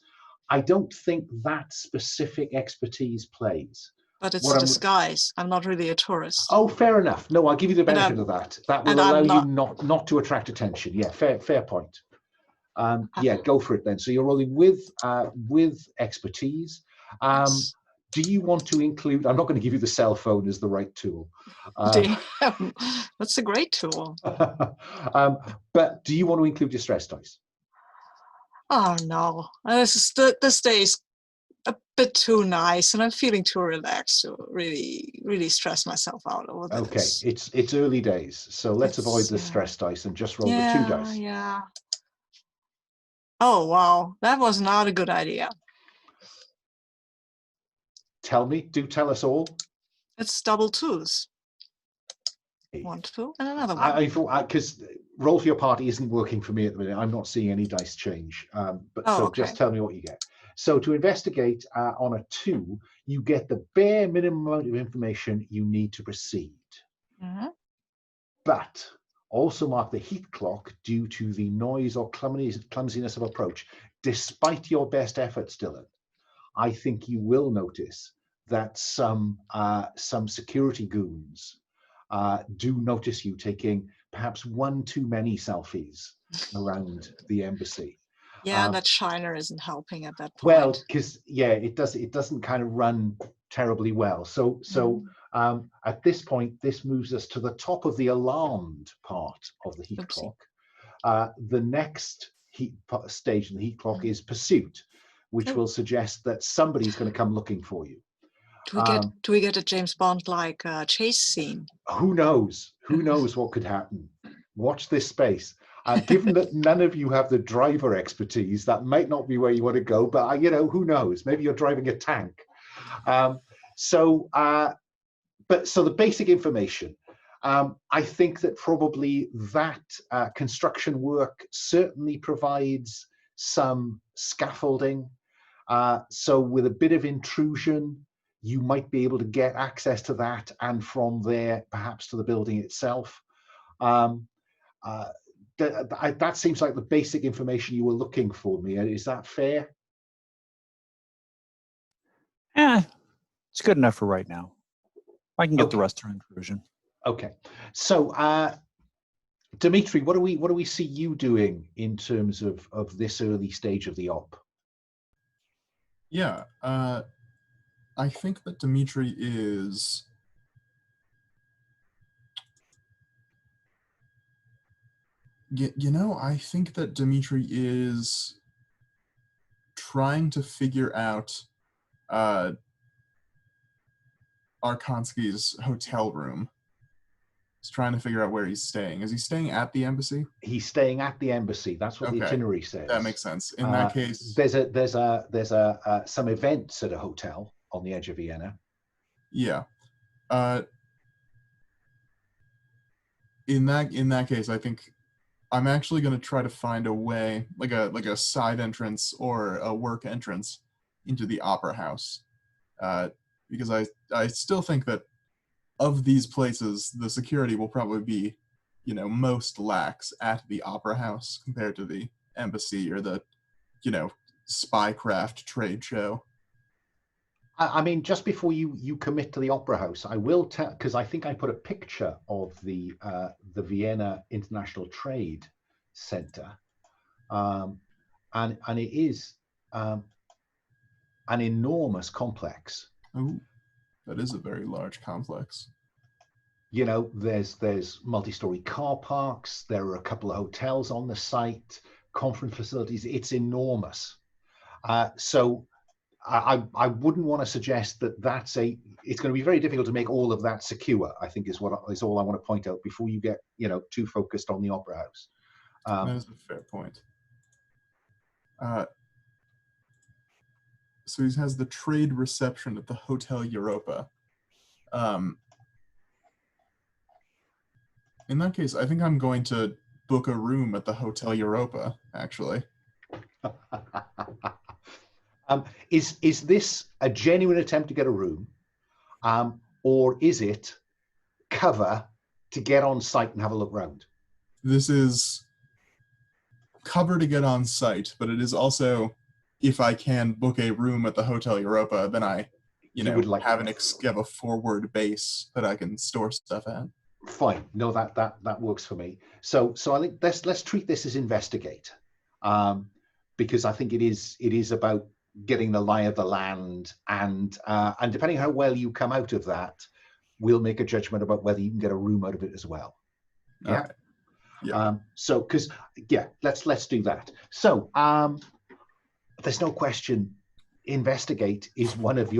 I don't think that specific expertise plays. But it's What a I'm- disguise. I'm not really a tourist. Oh, fair enough. No, I'll give you the And benefit of that. That will and allow I'm you not- not to attract attention. Yeah, fair point. Yeah, go for it then. So you're rolling with expertise. Yes. Do you want to include? I'm not going to give you the cell phone as the right tool. Damn, that's a great tool. But do you want to include your stress dice? Oh no, this day is a bit too nice, and I'm feeling too relaxed to really stress myself out over Okay, this. it's early days, so let's avoid the Yeah. stress dice and just roll the 2 dice. Yeah. Oh wow, that was not a good idea. Do tell us all. It's double twos. 1, 2, and another one. I thought, because roll for your party isn't working for me at the minute. I'm not seeing any dice change. So okay. just tell me what you get. So to investigate on a 2, you get the bare minimum amount of information you need to proceed. Mhm. But also mark the heat clock due to the noise or clumsiness of approach. Despite your best efforts, Dylan, I think you will notice that some security goons do notice you taking perhaps 1 too many selfies around the embassy. Yeah, that shiner isn't helping at that point. Well, because it doesn't kind of run terribly well. So at this point, this moves us to the top of the alarmed part of the heat Oopsie. clock. The next stage in the heat clock is pursuit, which will suggest that somebody's going to come looking for you. Do we get a James Bond like chase scene? Who knows? Who knows what could happen? Watch this space. Given that none of you have the driver expertise, that might not be where you want to go. But who knows? Maybe you're driving a tank. So the basic information. I think that probably that construction work certainly provides some scaffolding. So with a bit of intrusion, you might be able to get access to that, and from there, perhaps to the building itself. That seems like the basic information you were looking for, Mia. Is that fair? It's good enough for right now. I can get the Okay. rest through intrusion. Okay. So, Dimitri, what do we see you doing in terms of this early stage of the op? Yeah, I think that Dimitri is I think that Dimitri is trying to figure out Arkansky's hotel room. He's trying to figure out where he's staying. Is he staying at the embassy? He's staying at the embassy. That's what the itinerary says. That makes sense. In that case, there's some events at a hotel on the edge of Vienna. Yeah. In that case, I think I'm actually going to try to find a way, like a side entrance or a work entrance into the opera house, because I still think that of these places, the security will probably be, most lax at the opera house compared to the embassy or the, spycraft trade show. I mean, just before you commit to the opera house, I will tell, because I think I put a picture of the Vienna International Trade Center, and it is an enormous complex. Ooh, that is a very large complex. There's multi-story car parks. There are a couple of hotels on the site, conference facilities. It's enormous. So I wouldn't want to suggest that it's going to be very difficult to make all of that secure, I think is all I want to point out before you get, too focused on the opera house. That is a fair point. So he has the trade reception at the Hotel Europa. In that case, I think I'm going to book a room at the Hotel Europa, actually. Is this a genuine attempt to get a room, or is it cover to get on site and have a look round? This is cover to get on site, but it is also, if I can book a room at the Hotel Europa, then I, have a forward base that I can store stuff at. Fine, no, that works for me. So I think let's treat this as investigate, because I think it is about getting the lie of the land, and depending how well you come out of that, we'll make a judgment about whether you can get a room out of it as well. Yeah. Right. Yeah. Let's do that. So there's no question, investigate is part of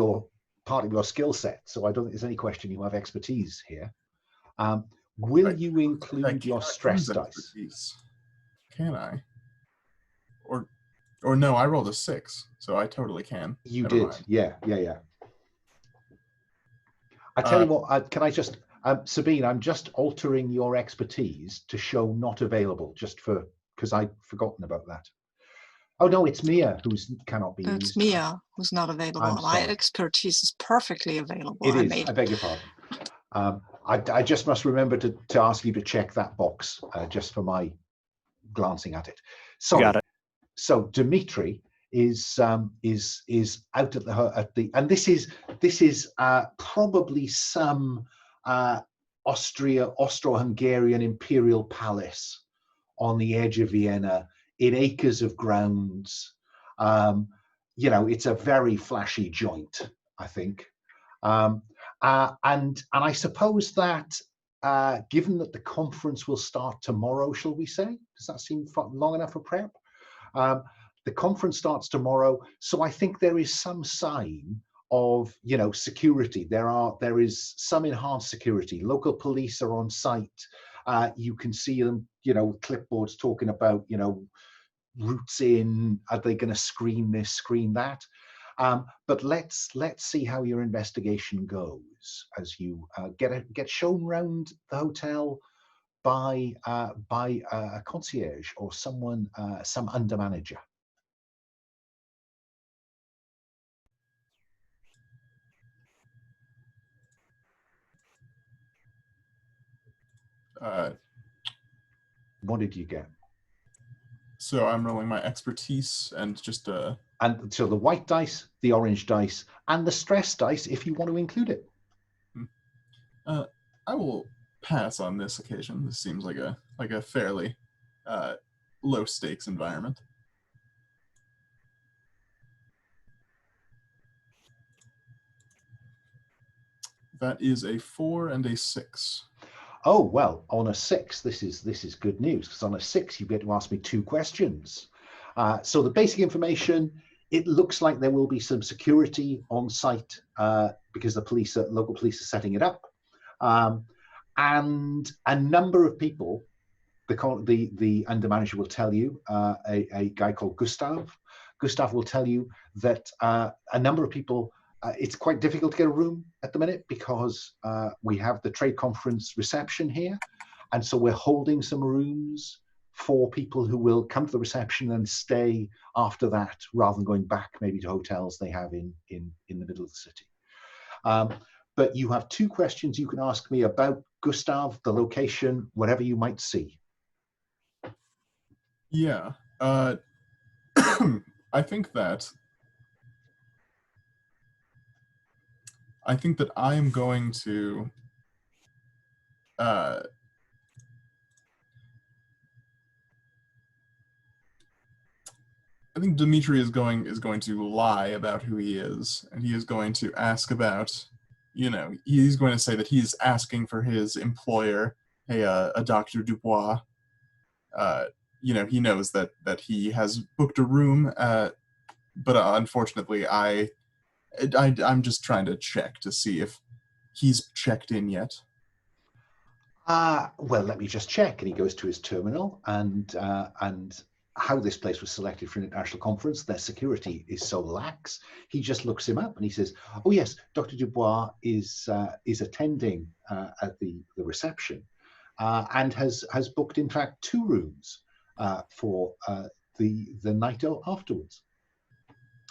your skill set. So I don't think there's any question you have expertise here. Will you include your stress dice? Can I? Or no, I rolled a 6, so I totally can. You Never did, mind. yeah. I tell you what, can I just, Sabine, I'm just altering your expertise to show not available, because I'd forgotten about that. Oh no, it's Mia who cannot be used. It's Mia who's not available. My expertise is perfectly available. It is. I beg your pardon. I just must remember to ask you to check that box just for my glancing at it. Sorry. Got it. So Dimitri is out at the and this is probably some Austro-Hungarian imperial palace on the edge of Vienna in acres of grounds. It's a very flashy joint, I think. And I suppose that given that the conference will start tomorrow, shall we say? Does that seem long enough for prep? The conference starts tomorrow, so I think there is some sign of security. There is some enhanced security. Local police are on site. You can see them, clipboards talking about routes in. Are they going to screen this, screen that? But let's see how your investigation goes as you get shown around the hotel by a concierge or someone, some under manager. What did you get? So I'm rolling my expertise and just and so the white dice, the orange dice, and the stress dice if you want to include it. I will pass on this occasion. This seems like a fairly low stakes environment. That is a 4 and a 6. Oh well, on a 6, this is good news, because on a 6 you get to ask me 2 questions. So the basic information: it looks like there will be some security on site because the local police are setting it up, and a number of people. The under manager will tell you, a guy called Gustav. Gustav will tell you that a number of people. It's quite difficult to get a room at the minute because we have the trade conference reception here, and so we're holding some rooms for people who will come to the reception and stay after that, rather than going back maybe to hotels they have in the middle of the city. But you have 2 questions you can ask me about Gustav, the location, whatever you might see. Yeah, I think that I am going to I think Dmitri is going to lie about who he is, and he is going to ask about, he's going to say that he's asking for his employer, a Dr. Dubois. He knows that he has booked a room, but unfortunately, I'm just trying to check to see if he's checked in yet. Well, let me just check. And he goes to his terminal and how this place was selected for an international conference. Their security is so lax. He just looks him up and he says, "Oh yes, Dr. Dubois is attending at the reception, and has booked in fact 2 rooms for the night afterwards."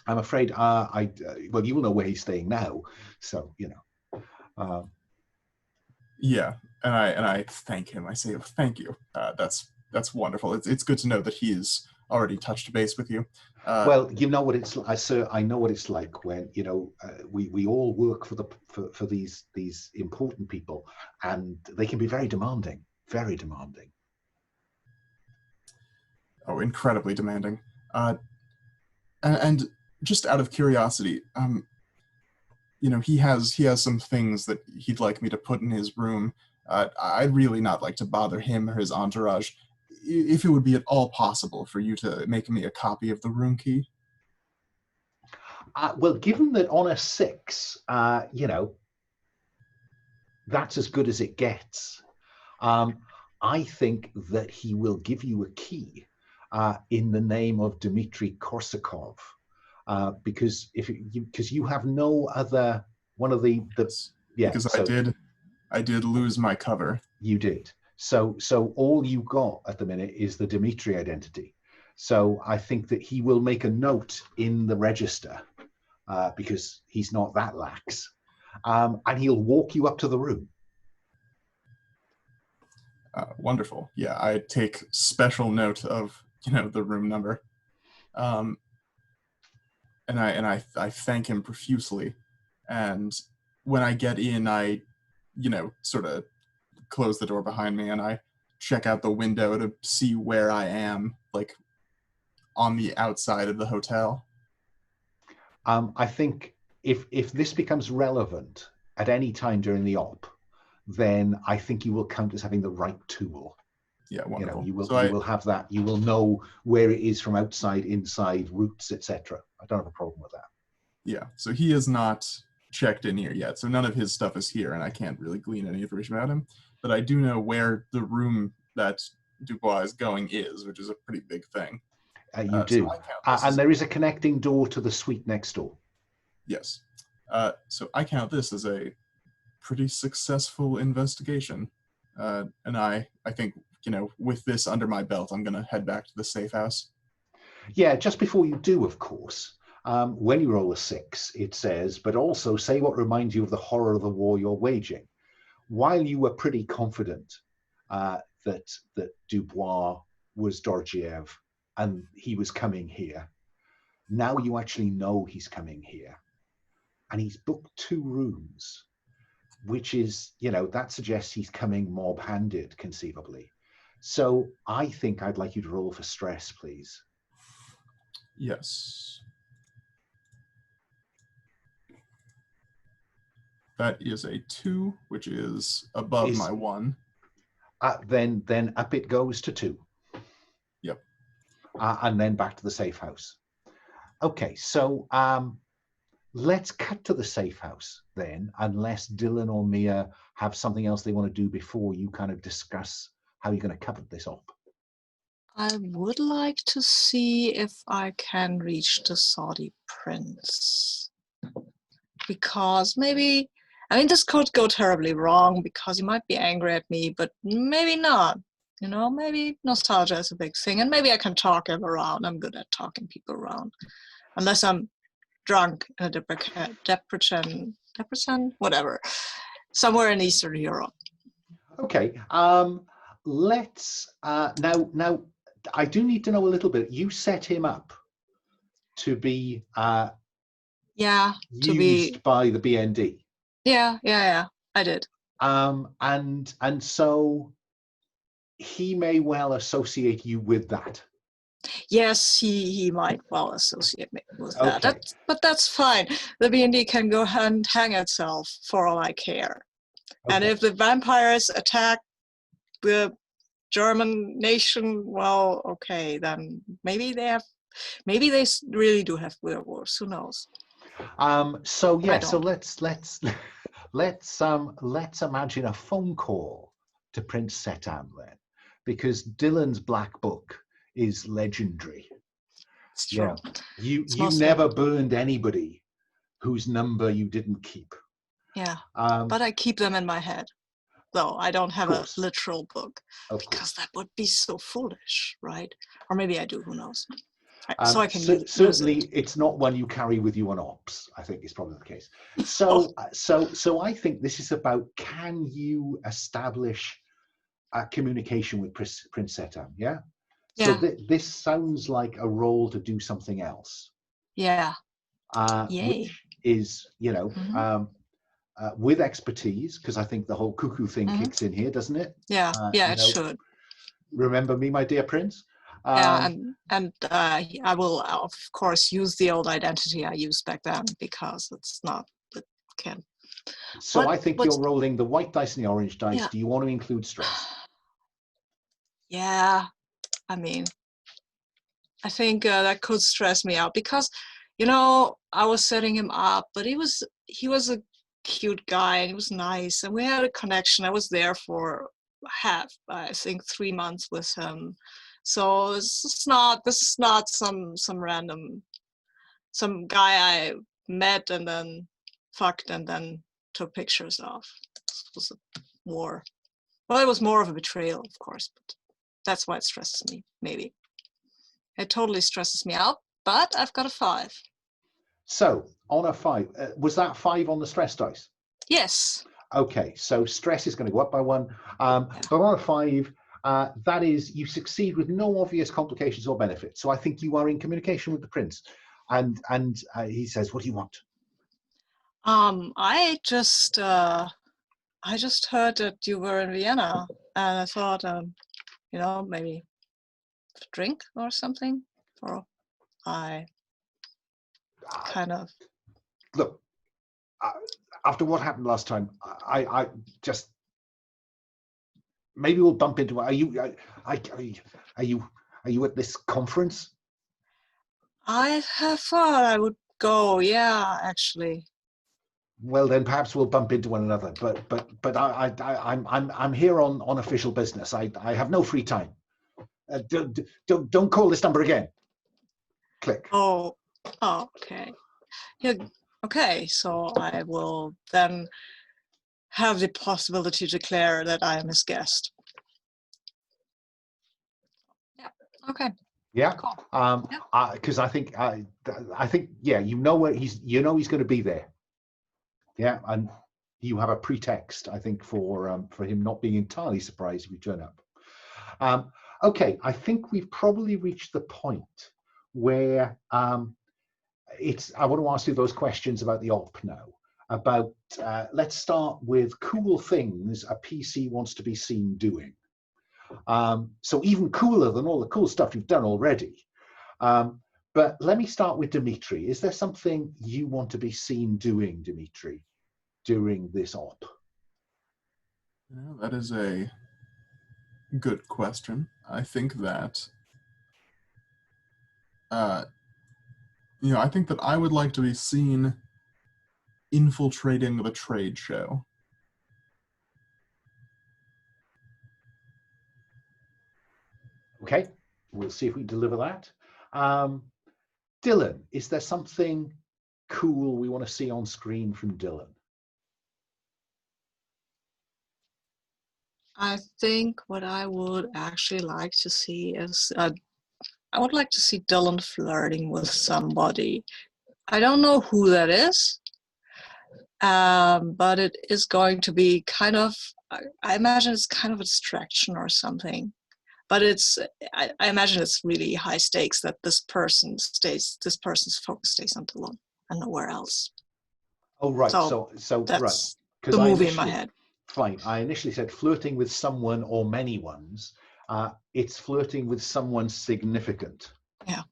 I'm afraid well, you will know where he's staying now, so you know. Yeah, and I thank him. I say, thank you. That's wonderful. It's good to know that he's already touched base with you. Well, you know what it's like, sir. I know what it's like when we all work for these important people, and they can be very demanding, very demanding. Oh, incredibly demanding. And just out of curiosity, he has some things that he'd like me to put in his room. I'd really not like to bother him or his entourage. If it would be at all possible for you to make me a copy of the room key. Well, given that on a 6, that's as good as it gets. I think that he will give you a key in the name of Dmitri Korsakov, because you have no other one of the yeah. Because I did lose my cover. You did. So all you got at the minute is the Dimitri identity. So I think that he will make a note in the register because he's not that lax, and he'll walk you up to the room. Wonderful. Yeah, I take special note of the room number, and I thank him profusely, and when I get in, I sort of close the door behind me and I check out the window to see where I am, like on the outside of the hotel. I think if this becomes relevant at any time during the op, then I think you will count as having the right tool. Yeah, wonderful. You will have that. You will know where it is from outside, inside, routes, etc. I don't have a problem with that. Yeah, so he is not checked in here yet, so none of his stuff is here, and I can't really glean any information about him. But I do know where the room that Dubois is going is, which is a pretty big thing. You do. And there is a connecting door to the suite next door. Yes. So I count this as a pretty successful investigation. And I think, with this under my belt, I'm going to head back to the safe house. Yeah, just before you do, of course, when you roll a 6, it says, but also say what reminds you of the horror of the war you're waging. While you were pretty confident that Dubois was Dorjiev and he was coming here, now you actually know he's coming here. And he's booked 2 rooms, which is, that suggests he's coming mob-handed, conceivably. So I think I'd like you to roll for stress, please. Yes. That is a 2, which is above my 1. Then up it goes to 2. Yep. And then back to the safe house. Okay, so let's cut to the safe house then, unless Dylan or Mia have something else they want to do before you kind of discuss how you're going to cover this up. I would like to see if I can reach the Saudi prince. Because maybe, this could go terribly wrong because he might be angry at me, but maybe not. Maybe nostalgia is a big thing, and maybe I can talk him around. I'm good at talking people around. Unless I'm drunk in a Debrecen, whatever, somewhere in Eastern Europe. Okay, let's, now, I do need to know a little bit. You set him up to be used by the BND. Yeah, I did. And so he may well associate you with that. Yes, he might well associate me with Okay. that. But that's fine. The BND can go and hang itself for all I care. Okay. And if the vampires attack the German nation, well, okay, then maybe they really do have werewolves. Who knows? So let's imagine a phone call to Prince Setam then, because Dylan's black book is legendary. It's true. You It's you mostly- never burned anybody whose number you didn't keep. Yeah, Um, but I keep them in my head, though I don't have a course. literal book, of because course. that would be so foolish, right? Or maybe I do, who knows? Right, so I can use Certainly, it. it's not one you carry with you on ops. I think is probably the case. So, so I think this is about, can you establish a communication with Prince Setam? Yeah. So Yeah. this sounds like a role to do something else, Yeah. Yay. which is, Mhm. with expertise, because I think the whole cuckoo thing Mhm. kicks in here, doesn't it? Yeah, yeah, it should. Remember me, my dear Prince. Yeah, and I will of course use the old identity I used back then, because it can't. So What- I think what's- you're rolling the white dice and the orange dice. Yeah. Do you want to include stress? Yeah, I mean, I think that could stress me out, because, I was setting him up, but he was a cute guy, and he was nice, and we had a connection. I was there for I think 3 months with him. So this is not some random, some guy I met and then fucked and then took pictures of. This was it was more of a betrayal, of course, but that's why it stresses me, maybe. It totally stresses me out, but I've got a 5. So on a 5, was that 5 on the stress dice? Yes. Okay, so stress is going to go up by 1. But on a 5, that is, you succeed with no obvious complications or benefits. So I think you are in communication with the prince, and he says, "What do you want?" I just heard that you were in Vienna, and I thought, maybe a drink or something. Or I kind of. Look, after what happened last time, I just, maybe we'll bump into. Are you at this conference? I have thought I would go. Yeah, actually. Well, then perhaps we'll bump into one another. But I'm here on official business. I have no free time. Don't call this number again. Click. Oh, okay. Yeah, okay. So I will then have the possibility to declare that I am his guest. Yeah. Okay. Yeah. Cool. Because I think yeah, he's going to be there. Yeah, and you have a pretext, I think, for him not being entirely surprised if you turn up. Okay, I think we've probably reached the point where I want to ask you those questions about the op now. About let's start with cool things a PC wants to be seen doing. So even cooler than all the cool stuff you've done already. But let me start with Dimitri. Is there something you want to be seen doing, Dimitri, during this op? That is a good question. I think that, I think that I would like to be seen infiltrating the trade show. Okay, we'll see if we can deliver that. Dylan, is there something cool we want to see on screen from Dylan? I think what I would actually like to see is I would like to see Dylan flirting with somebody. I don't know who that is, but it is going to be kind of, I imagine it's kind of a distraction or something. But I imagine it's really high stakes that this person's focus stays on Dylan and nowhere else. Oh, right. So that's right. the movie in my head. Fine. I initially said flirting with someone or many ones. It's flirting with someone significant. Yeah,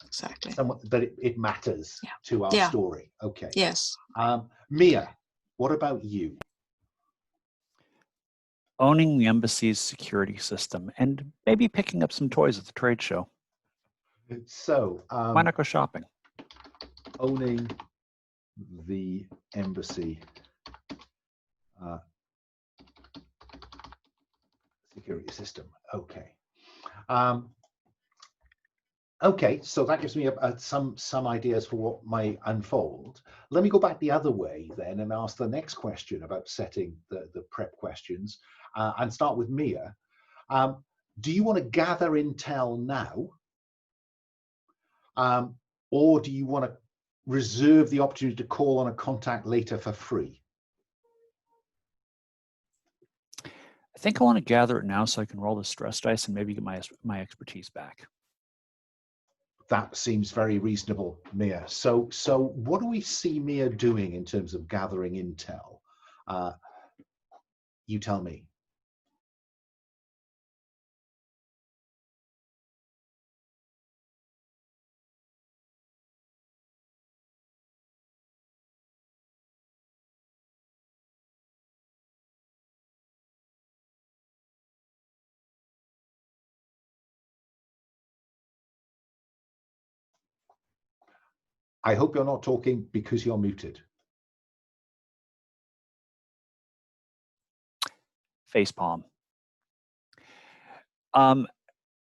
exactly. Someone that it matters to our story. Okay. Yes. Mia, what about you? Owning the embassy's security system and maybe picking up some toys at the trade show. So why not go shopping? Owning the embassy security system. Okay. Okay, so that gives me some ideas for what might unfold. Let me go back the other way then and ask the next question about setting the prep questions, and start with Mia. Do you want to gather intel now, or do you want to reserve the opportunity to call on a contact later for free? I think I want to gather it now so I can roll the stress dice and maybe get my expertise back. That seems very reasonable, Mia. So what do we see Mia doing in terms of gathering intel? You tell me. I hope you're not talking because you're muted. Facepalm.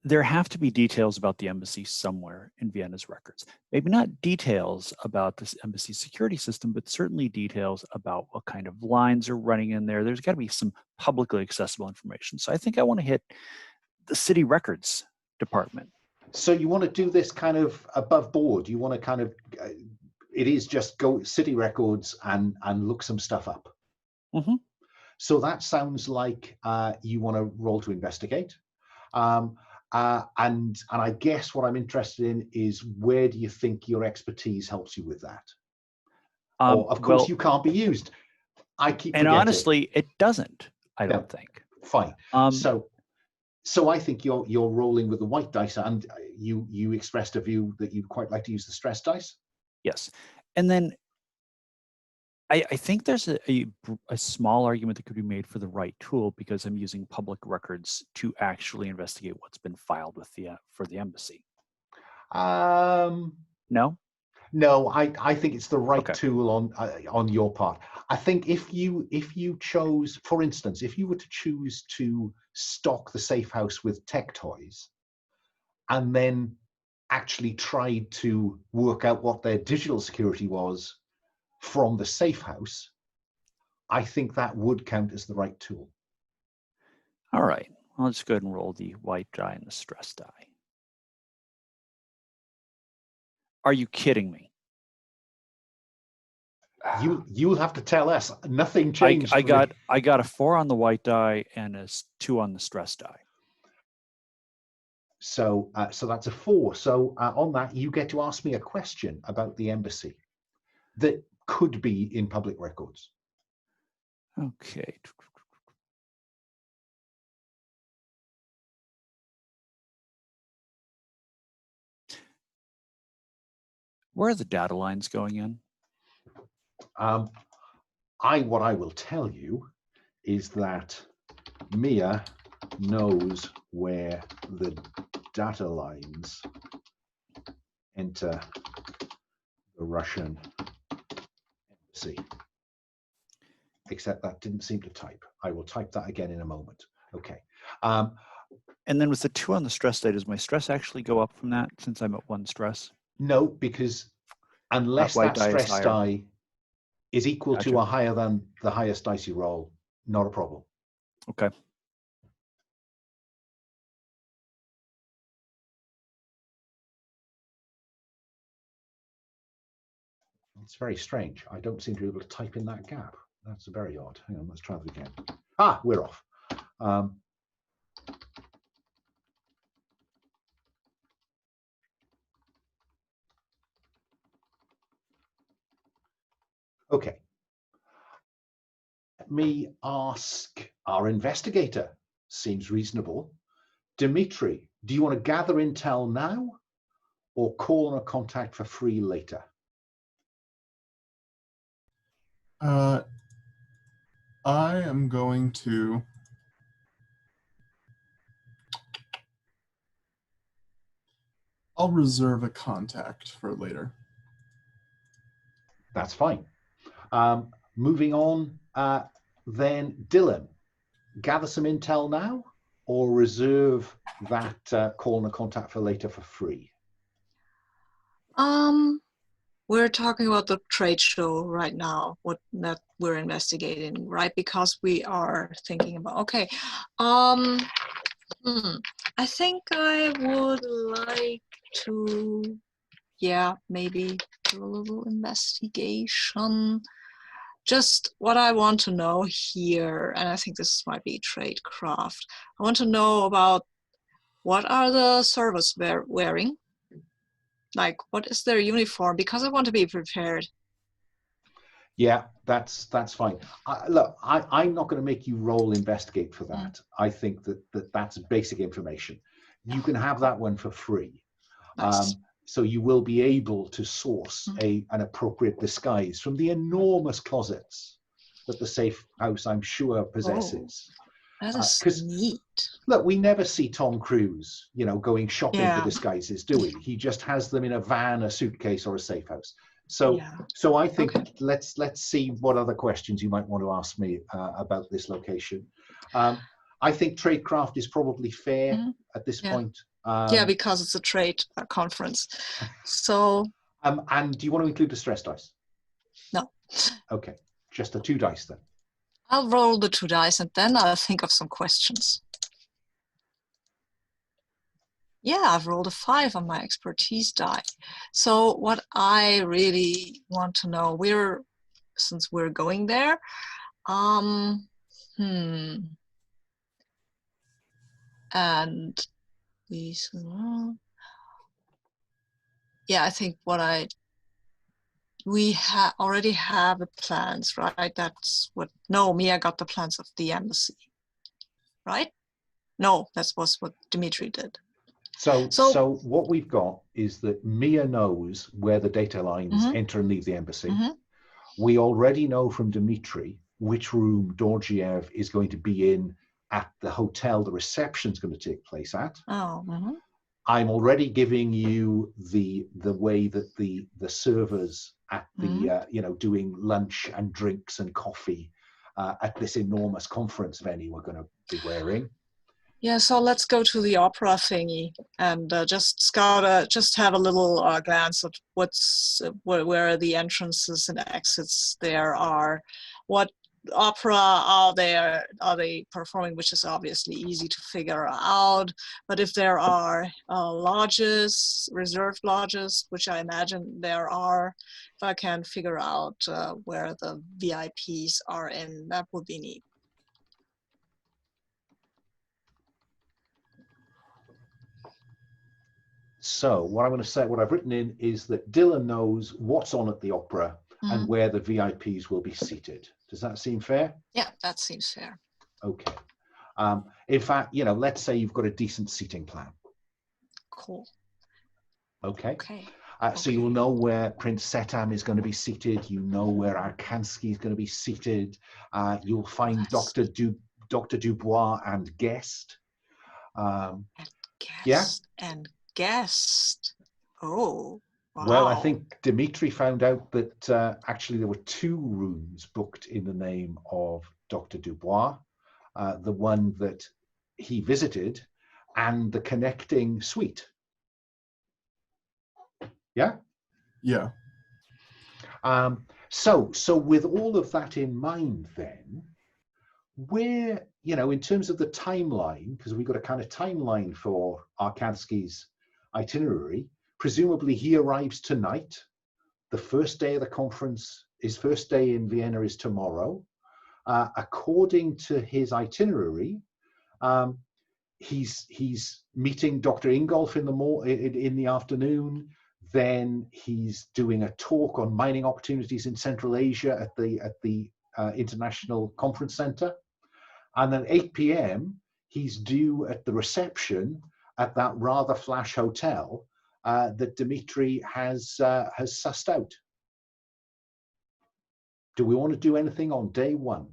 There have to be details about the embassy somewhere in Vienna's records. Maybe not details about this embassy security system, but certainly details about what kind of lines are running in there. There's got to be some publicly accessible information. So I think I want to hit the city records department. So you want to do this kind of above board. You want to kind of, it is just go city records and look some stuff up. Mm-hmm. So that sounds like you want to roll to investigate. And I guess what I'm interested in is, where do you think your expertise helps you with that? Of course, you can't be used. I keep forgetting. And honestly, it doesn't, I don't think. Fine. So I think you're rolling with the white dice, and you expressed a view that you'd quite like to use the stress dice. Yes. And then I think there's a small argument that could be made for the right tool, because I'm using public records to actually investigate what's been filed with for the embassy. No? No, I think it's the right tool on your part. I think if you chose, for instance, if you were to choose to stock the safe house with tech toys, and then actually tried to work out what their digital security was from the safe house, I think that would count as the right tool. All right, I'll just go ahead and roll the white die and the stress die. Are you kidding me? You'll have to tell us. Nothing changed. I got a 4 on the white die and a 2 on the stress die. So that's a 4. So on that, you get to ask me a question about the embassy that could be in public records. Okay. Where are the data lines going in? What I will tell you is that Mia knows where the data lines enter the Russian embassy. Except that didn't seem to type. I will type that again in a moment. Okay. And then with the 2 on the stress die, does my stress actually go up from that, since I'm at 1 stress? No, because unless that stress die is equal to or higher than the highest dice you roll, not a problem. Okay. It's very strange. I don't seem to be able to type in that gap. That's very odd. Hang on, let's try that again. Ah, we're off. Okay. Let me ask our investigator. Seems reasonable. Dimitri, do you want to gather intel now or call on a contact for free later? I am going to I'll reserve a contact for later. That's fine. Moving on, then Dylan, gather some intel now or reserve that call on a contact for later for free? We're talking about the trade show right now, what that we're investigating, right? Because we are thinking about, okay, I think I would like to, yeah, maybe do a little investigation. Just what I want to know here, and I think this might be tradecraft. I want to know about what are the servers wearing? Like, what is their uniform? Because I want to be prepared. Yeah, that's fine. Look, I'm not going to make you roll investigate for that. I think that's basic information. You can have that one for free. Nice. So you will be able to source an appropriate disguise from the enormous closets that the safe house, I'm sure, possesses. That is neat. Look, we never see Tom Cruise, going shopping for Yeah. disguises, do we? He just has them in a van, a suitcase, or a safe house. So I think let's see what other questions you might want to ask me about this location. I think tradecraft is probably fair at this point. Yeah, because it's a trade conference. So. And do you want to include the stress dice? No. Okay, just the 2 dice then. I'll roll the 2 dice and then I'll think of some questions. Yeah, I've rolled a 5 on my expertise die. So what I really want to know, since we're going there, and these, yeah, I think we already have the plans, right? Mia got the plans of the embassy, right? No, that was what Dimitri did. So what we've got is that Mia knows where the data lines enter and leave the embassy. We already know from Dmitri which room Dorjiev is going to be in at the hotel the reception's going to take place at. I'm already giving you the way that the servers at the doing lunch and drinks and coffee at this enormous conference venue are going to be wearing. Yeah, so let's go to the opera thingy and just scout, just have a little glance at where the entrances and exits there are. What opera are they performing, which is obviously easy to figure out. But if there are lodges, reserved lodges, which I imagine there are, if I can figure out where the VIPs are in, that would be neat. So what I'm going to say, what I've written in is that Dylan knows what's on at the opera and where the VIPs will be seated. Does that seem fair? Yeah, that seems fair. Okay. In fact, let's say you've got a decent seating plan. Cool. Okay. So you'll know where Prince Setam is going to be seated. You know where Arkanski is going to be seated. You'll find Dr. Dubois and Guest. Guest. Oh, wow. Well, I think Dimitri found out that actually there were 2 rooms booked in the name of Dr. Dubois, the one that he visited and the connecting suite. Yeah? Yeah. So with all of that in mind then, where, in terms of the timeline, because we've got a kind of timeline for Arkanski's itinerary, presumably he arrives tonight. The first day of the conference, his first day in Vienna is tomorrow. According to his itinerary, he's meeting Dr. Ingolf in the afternoon. Then he's doing a talk on mining opportunities in Central Asia at the International Conference Center. And then 8 p.m., he's due at the reception at that rather flash hotel that Dmitri has sussed out. Do we want to do anything on day 1?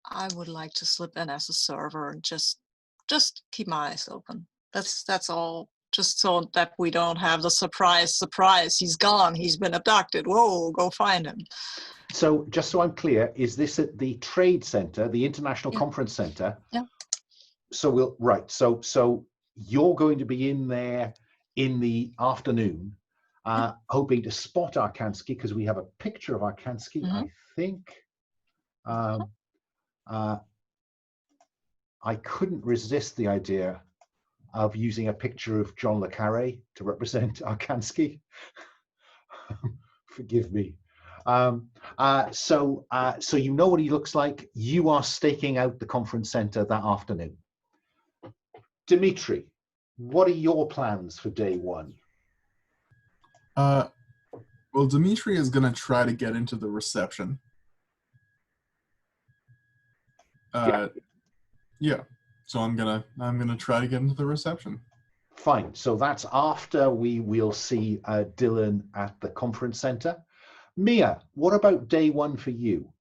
I would like to slip in as a server and just keep my eyes open. That's all. Just so that we don't have the surprise, he's gone, he's been abducted. Whoa, go find him. So just so I'm clear, is this at the Trade Center, the International Conference Center? Yeah. So so you're going to be in there in the afternoon, hoping to spot Arkanski, because we have a picture of Arkanski, I think. I couldn't resist the idea of using a picture of John le Carré to represent Arkanski. Forgive me. So you know what he looks like. You are staking out the conference center that afternoon. Dimitri, what are your plans for day one? Well, Dimitri is going to try to get into the reception. Yeah. So I'm gonna try to get into the reception. Fine. So that's after we'll see Dylan at the conference center. Mia, what about day one for you?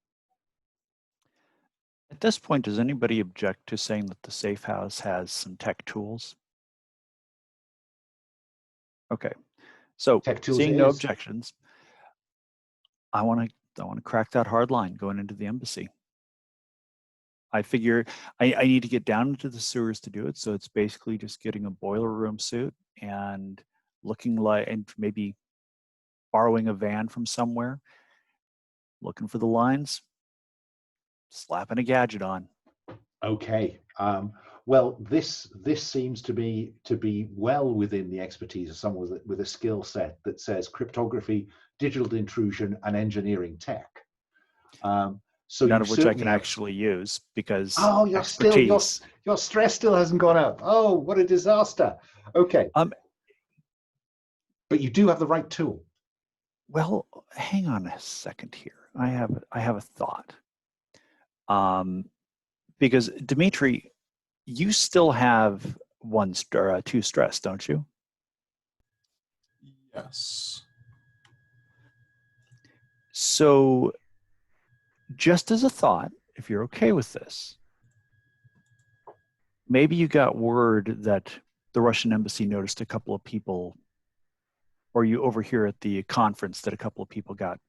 At this point, does anybody object to saying that the safe house has some tech tools? Okay. So seeing no objections, I want to crack that hard line going into the embassy. I figure I need to get down into the sewers to do it. So it's basically just getting a boiler room suit and looking like, and maybe borrowing a van from somewhere, looking for the lines, slapping a gadget on. Okay. Well, this seems to be well within the expertise of someone with a skill set that says cryptography, digital intrusion, and engineering tech. So none of which I can actually use because your stress still hasn't gone up. Oh, what a disaster. Okay. But you do have the right tool. Well, hang on a second here. I have a thought. Because Dmitri, you still have two stress, don't you? Yes. So just as a thought, if you're okay with this, maybe you got word that the Russian embassy noticed a couple of people, or you overhear at the conference that a couple of people got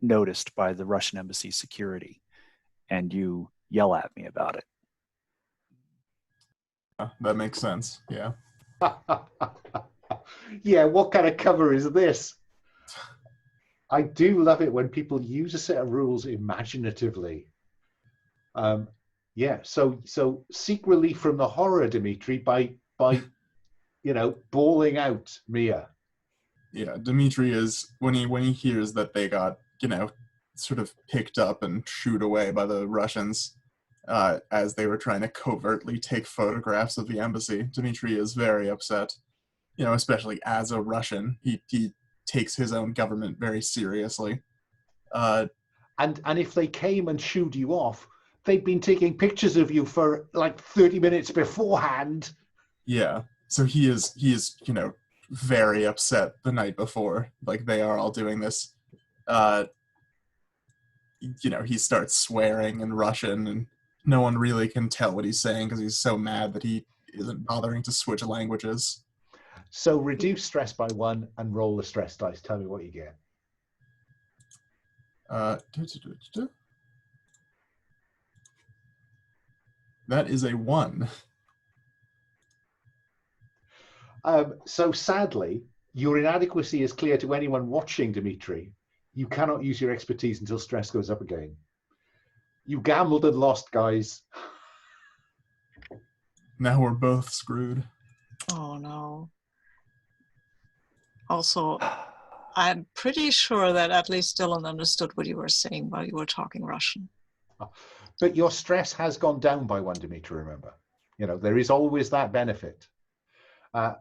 noticed by the Russian embassy security, and you yell at me about it. That makes sense, yeah. Yeah, what kind of cover is this? I do love it when people use a set of rules imaginatively. Yeah, so seek relief from the horror, Dimitri, by bawling out Mia. Yeah, Dimitri is when he hears that they got sort of picked up and shooed away by the Russians as they were trying to covertly take photographs of the embassy. Dimitri is very upset, especially as a Russian. He takes his own government very seriously. And if they came and shooed you off, they'd been taking pictures of you for like 30 minutes beforehand. Yeah, so he is very upset the night before. Like, they are all doing this. He starts swearing in Russian, and no one really can tell what he's saying because he's so mad that he isn't bothering to switch languages. So reduce stress by 1 and roll the stress dice. Tell me what you get. That is a 1. So sadly, your inadequacy is clear to anyone watching, Dimitri. You cannot use your expertise until stress goes up again. You gambled and lost, guys. Now we're both screwed. Oh, no. Also, I'm pretty sure that at least Dylan understood what you were saying while you were talking Russian. But your stress has gone down by 1, Dimitri, remember. There is always that benefit.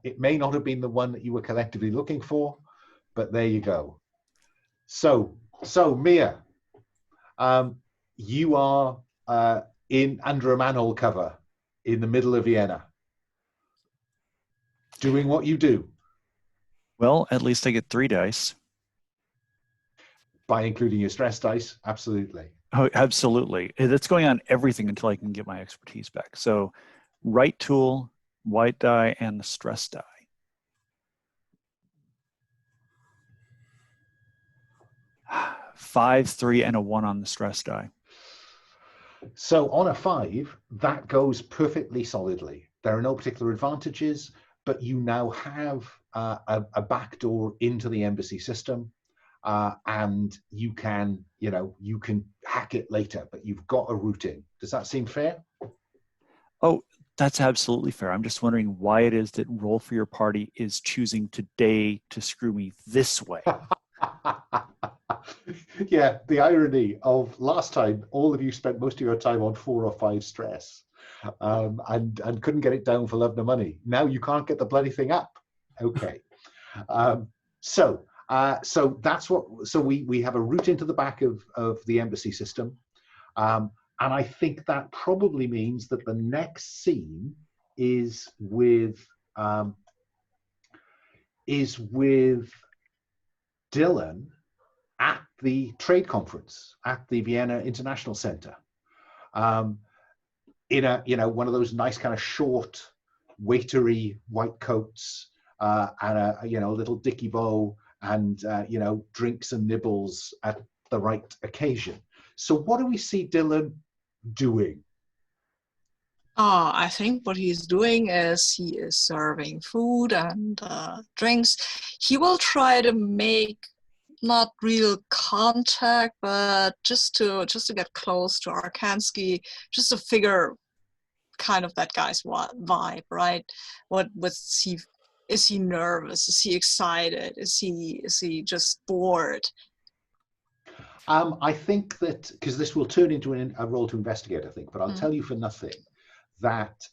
It may not have been the one that you were collectively looking for, but there you go. So Mia, you are under a manhole cover in the middle of Vienna, doing what you do. Well, at least I get 3 dice. By including your stress dice, absolutely. Oh, absolutely. That's going on everything until I can get my expertise back. So right tool, white die, and the stress die. 5, 3, and a 1 on the stress die. So on a 5, that goes perfectly solidly. There are no particular advantages, but you now have a back door into the embassy system, and you can hack it later, but you've got a route in. Does that seem fair? Oh, that's absolutely fair. I'm just wondering why it is that Roll for Your Party is choosing today to screw me this way. Yeah, the irony of last time, all of you spent most of your time on 4 or 5 stress, and couldn't get it down for love nor money. Now you can't get the bloody thing up. Okay, so that's what. So we have a route into the back of the embassy system, and I think that probably means that the next scene is with Dylan at the trade conference at the Vienna International Center, in a one of those nice kind of short, waitery white coats, and a little dicky bow, and drinks and nibbles at the right occasion. So what do we see Dylan doing? I think what he's doing is he is serving food and drinks. He will try to make not real contact, but just to get close to Arkansky, just to figure kind of that guy's vibe, right? Is he nervous? Is he excited? Is he just bored? I think that, because this will turn into a role to investigate, I think, but I'll tell you for nothing that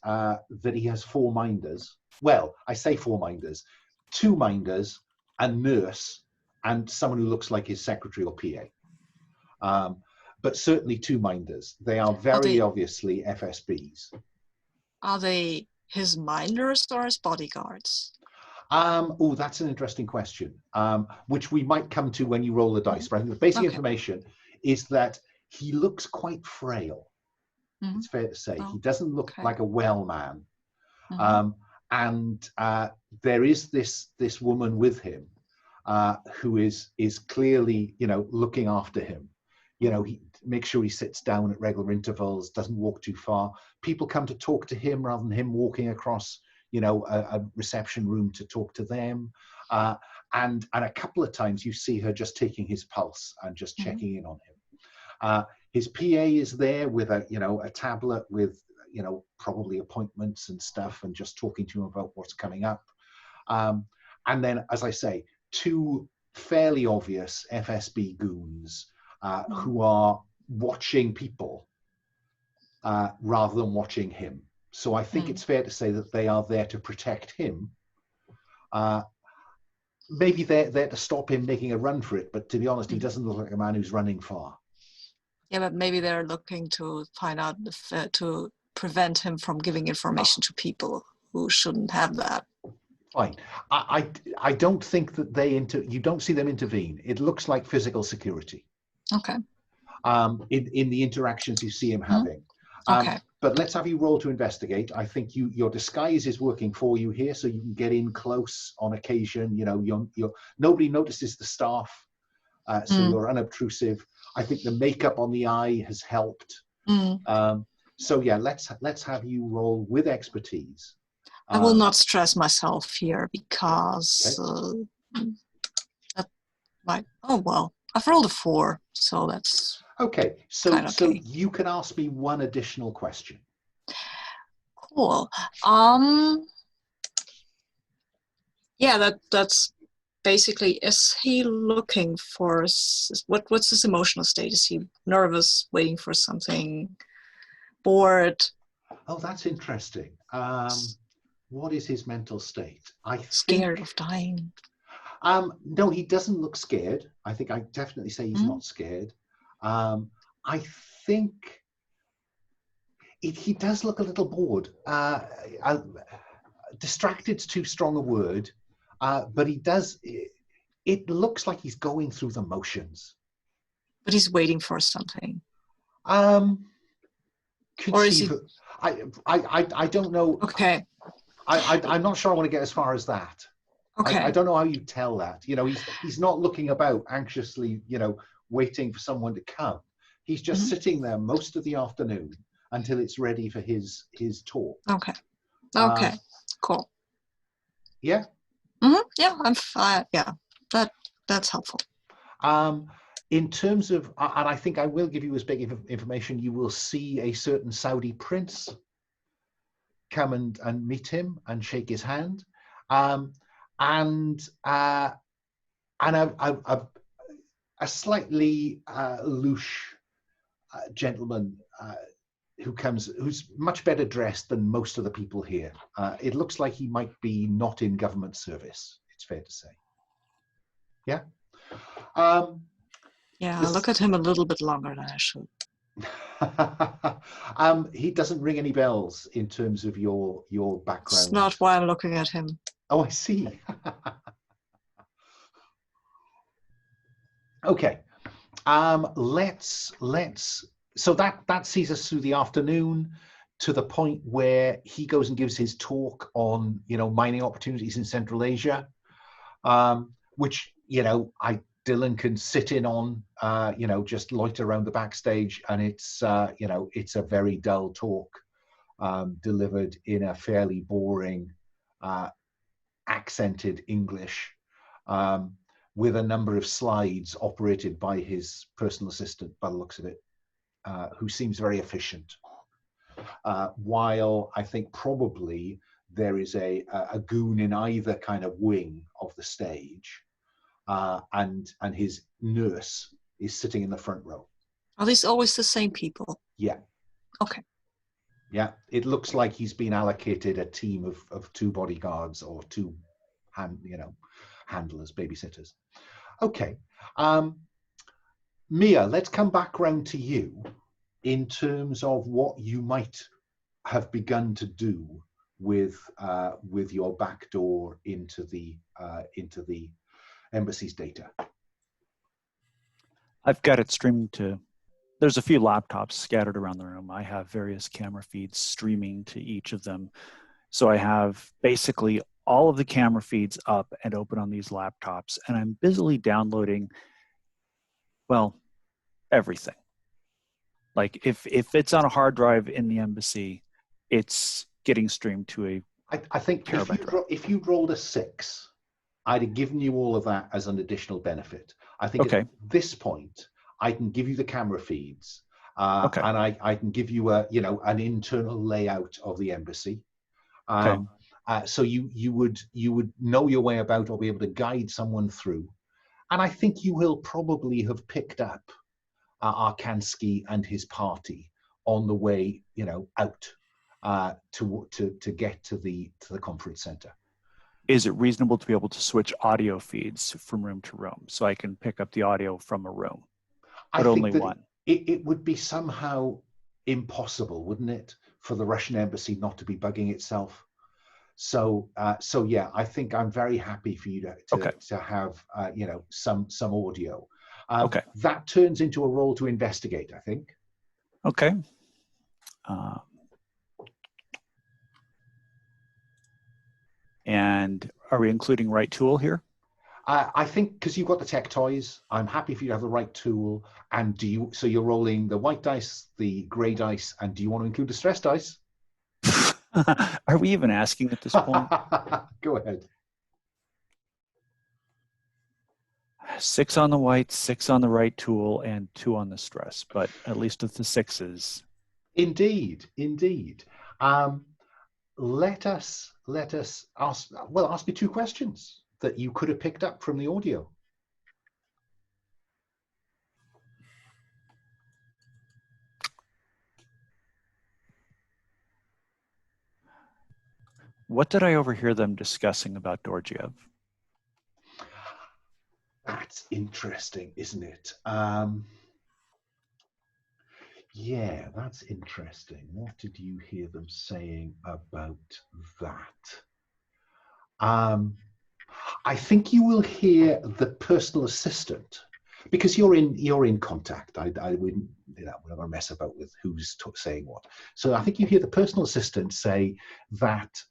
he has 4 minders. Well, I say 4 minders, 2 minders, a nurse, and someone who looks like his secretary or PA. But certainly 2 minders. They are very obviously FSBs. Are they his minders or his bodyguards? Oh, that's an interesting question, which we might come to when you roll the dice. But I think the basic information is that he looks quite frail. It's fair to say. He doesn't look like a well man. And there is this woman with him who is clearly, looking after him. He makes sure he sits down at regular intervals, doesn't walk too far. People come to talk to him rather than him walking across, a reception room to talk to them. And a couple of times you see her just taking his pulse and just checking in on him. His PA is there with a tablet with, probably appointments and stuff, and just talking to him about what's coming up. And then, as I say, 2 fairly obvious FSB goons who are watching people rather than watching him. So I think it's fair to say that they are there to protect him. Maybe they're there to stop him making a run for it, but to be honest, he doesn't look like a man who's running far. Yeah, but maybe they're looking to find out to prevent him from giving information to people who shouldn't have that. Fine. I don't think that you don't see them intervene. It looks like physical security. Okay. In the interactions you see him having. Okay. But let's have you roll to investigate. I think your disguise is working for you here, so you can get in close on occasion. Nobody notices the staff, so you're unobtrusive. I think the makeup on the eye has helped. So yeah, let's have you roll with expertise. I will not stress myself here because I've rolled a 4, so that's okay. So you can ask me one additional question. Cool. Yeah, that's basically, is he looking for what's his emotional state? Is he nervous, waiting for something, bored? Oh, that's interesting. What is his mental state? Scared of dying. No, he doesn't look scared. I think I definitely say he's not scared. I think he does look a little bored. Distracted's too strong a word, but he does. It looks like he's going through the motions. But he's waiting for something. Or is he? I don't know. Okay. I'm not sure I want to get as far as that. Okay. I don't know how you tell that. He's not looking about anxiously, waiting for someone to come. He's just sitting there most of the afternoon until it's ready for his talk. Okay. Okay. Cool. Yeah. Yeah, yeah, that's helpful. In terms of, and I think I will give you as big information, you will see a certain Saudi prince come and meet him and shake his hand. And a slightly louche gentleman who's much better dressed than most of the people here. It looks like he might be not in government service, it's fair to say. Yeah. Yeah, I look at him a little bit longer than I should. He doesn't ring any bells in terms of your background. It's not why I'm looking at him. Oh, I see. Okay. So that sees us through the afternoon to the point where he goes and gives his talk on, mining opportunities in Central Asia, which, Dylan can sit in on, just loiter around the backstage, and it's a very dull talk, delivered in a fairly boring, accented English, with a number of slides operated by his personal assistant, by the looks of it, who seems very efficient. While I think probably there is a goon in either kind of wing of the stage, and his nurse is sitting in the front row. Are these always the same people? Yeah. Okay. Yeah, it looks like he's been allocated a team of 2 bodyguards or 2 handlers, babysitters. Okay. Mia, let's come back round to you in terms of what you might have begun to do with your backdoor into the embassy's data. I've got it streaming to, there's a few laptops scattered around the room. I have various camera feeds streaming to each of them. So I have basically all of the camera feeds up and open on these laptops, and I'm busily downloading, well, everything. Like if it's on a hard drive in the embassy, it's getting streamed to a I think if you rolled a 6, I'd have given you all of that as an additional benefit. I think at this point, I can give you the camera feeds, and I can give you an internal layout of the embassy. So you would know your way about or be able to guide someone through. And I think you will probably have picked up Arkanski and his party on the way, out to get to the conference center. Is it reasonable to be able to switch audio feeds from room to room so I can pick up the audio from a room, but only one? It would be somehow impossible, wouldn't it, for the Russian embassy not to be bugging itself? So yeah, I think I'm very happy for you to have some audio. That turns into a role to investigate, I think. Okay. And are we including right tool here? I think because you've got the tech toys, I'm happy for you to have the right tool. And so you're rolling the white dice, the gray dice, and do you want to include the stress dice? Are we even asking at this point? Go ahead. 6 on the white, 6 on the right tool, and 2 on the stress. But at least with the 6s. Indeed. Let us ask you 2 questions that you could have picked up from the audio. What did I overhear them discussing about Dorjiev? That's interesting, isn't it? Yeah, that's interesting. What did you hear them saying about that? I think you will hear the personal assistant, because you're in contact. I wouldn't, we're not going to mess about with who's saying what. So I think you hear the personal assistant say that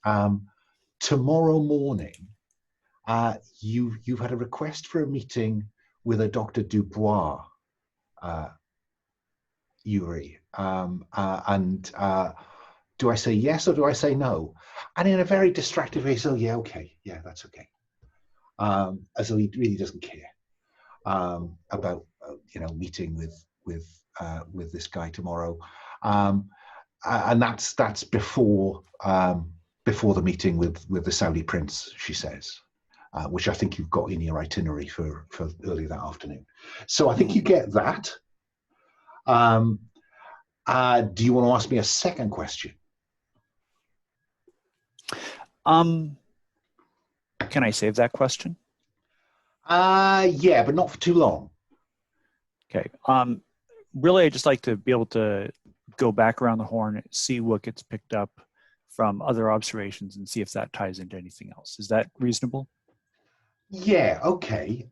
tomorrow morning you've had a request for a meeting with a Dr. Dubois, Yuri, and do I say yes or do I say no? And in a very distracted way, so yeah, okay, yeah, that's okay. As though he really doesn't care about meeting with this guy tomorrow, and that's before the meeting with the Saudi prince, she says, which I think you've got in your itinerary for early that afternoon. So I think you get that. Do you want to ask me a second question? Can I save that question? Yeah, but not for too long. Okay. Really, I'd just like to be able to go back around the horn, see what gets picked up from other observations, and see if that ties into anything else. Is that reasonable? Yeah. Okay.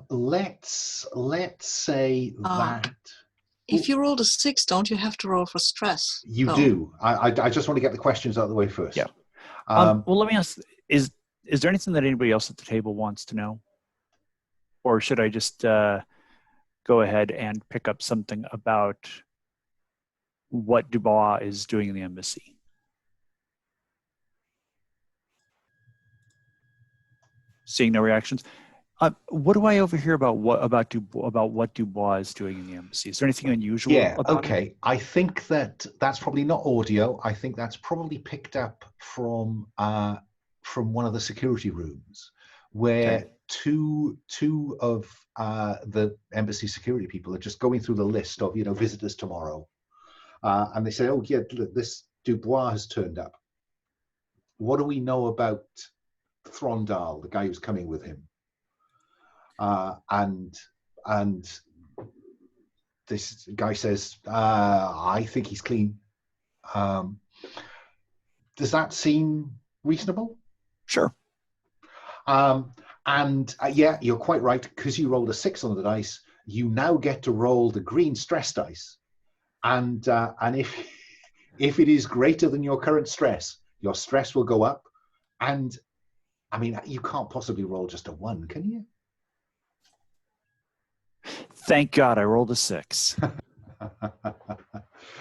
Let's say that. If you roll a 6, don't you have to roll for stress? You do. I just want to get the questions out of the way first. Yeah. Well, let me ask: Is there anything that anybody else at the table wants to know, or should I just go ahead and pick up something about what Dubois is doing in the embassy? Seeing no reactions. What do I overhear about what Dubois is doing in the embassy? Is there anything unusual about it? I think that's probably not audio. I think that's probably picked up from one of the security rooms, where two of the embassy security people are just going through the list of visitors tomorrow, and they say, "Oh yeah, look, this Dubois has turned up. What do we know about Throndal, the guy who's coming with him?" And this guy says, "I think he's clean." Does that seem reasonable? Sure. Yeah, you're quite right. Because you rolled a 6 on the dice, you now get to roll the green stress dice, and if it is greater than your current stress, your stress will go up. And I mean, you can't possibly roll just a 1, can you? Thank God I rolled a 6.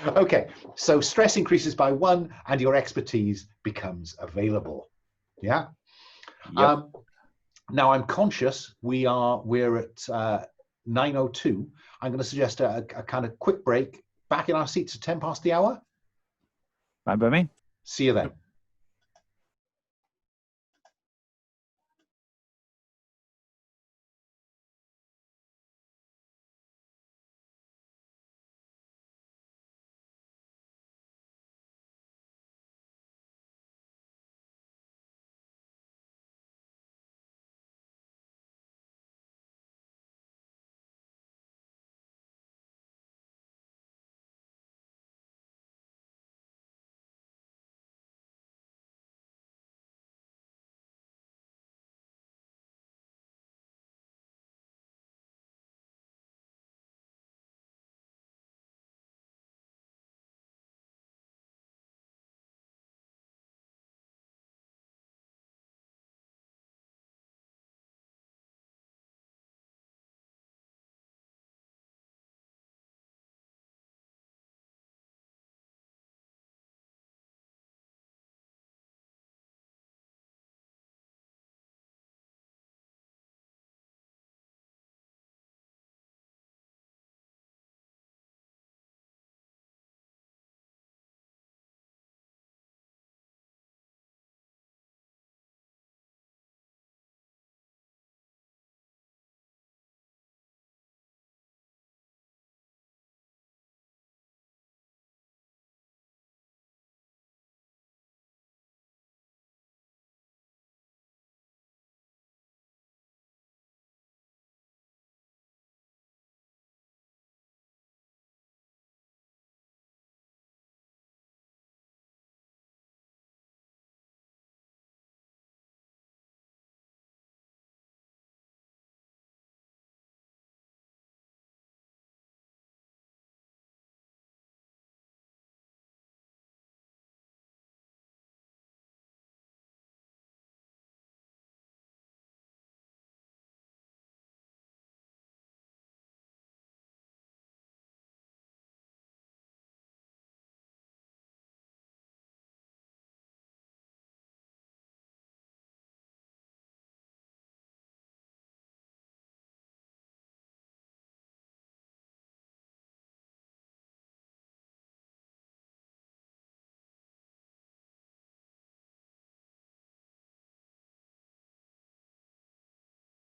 Okay, so stress increases by 1 and your expertise becomes available. Yeah. Yep. Now I'm conscious we're at 9:02. I'm going to suggest a kind of quick break. Back in our seats at 10 past the hour. Fine by me. See you then.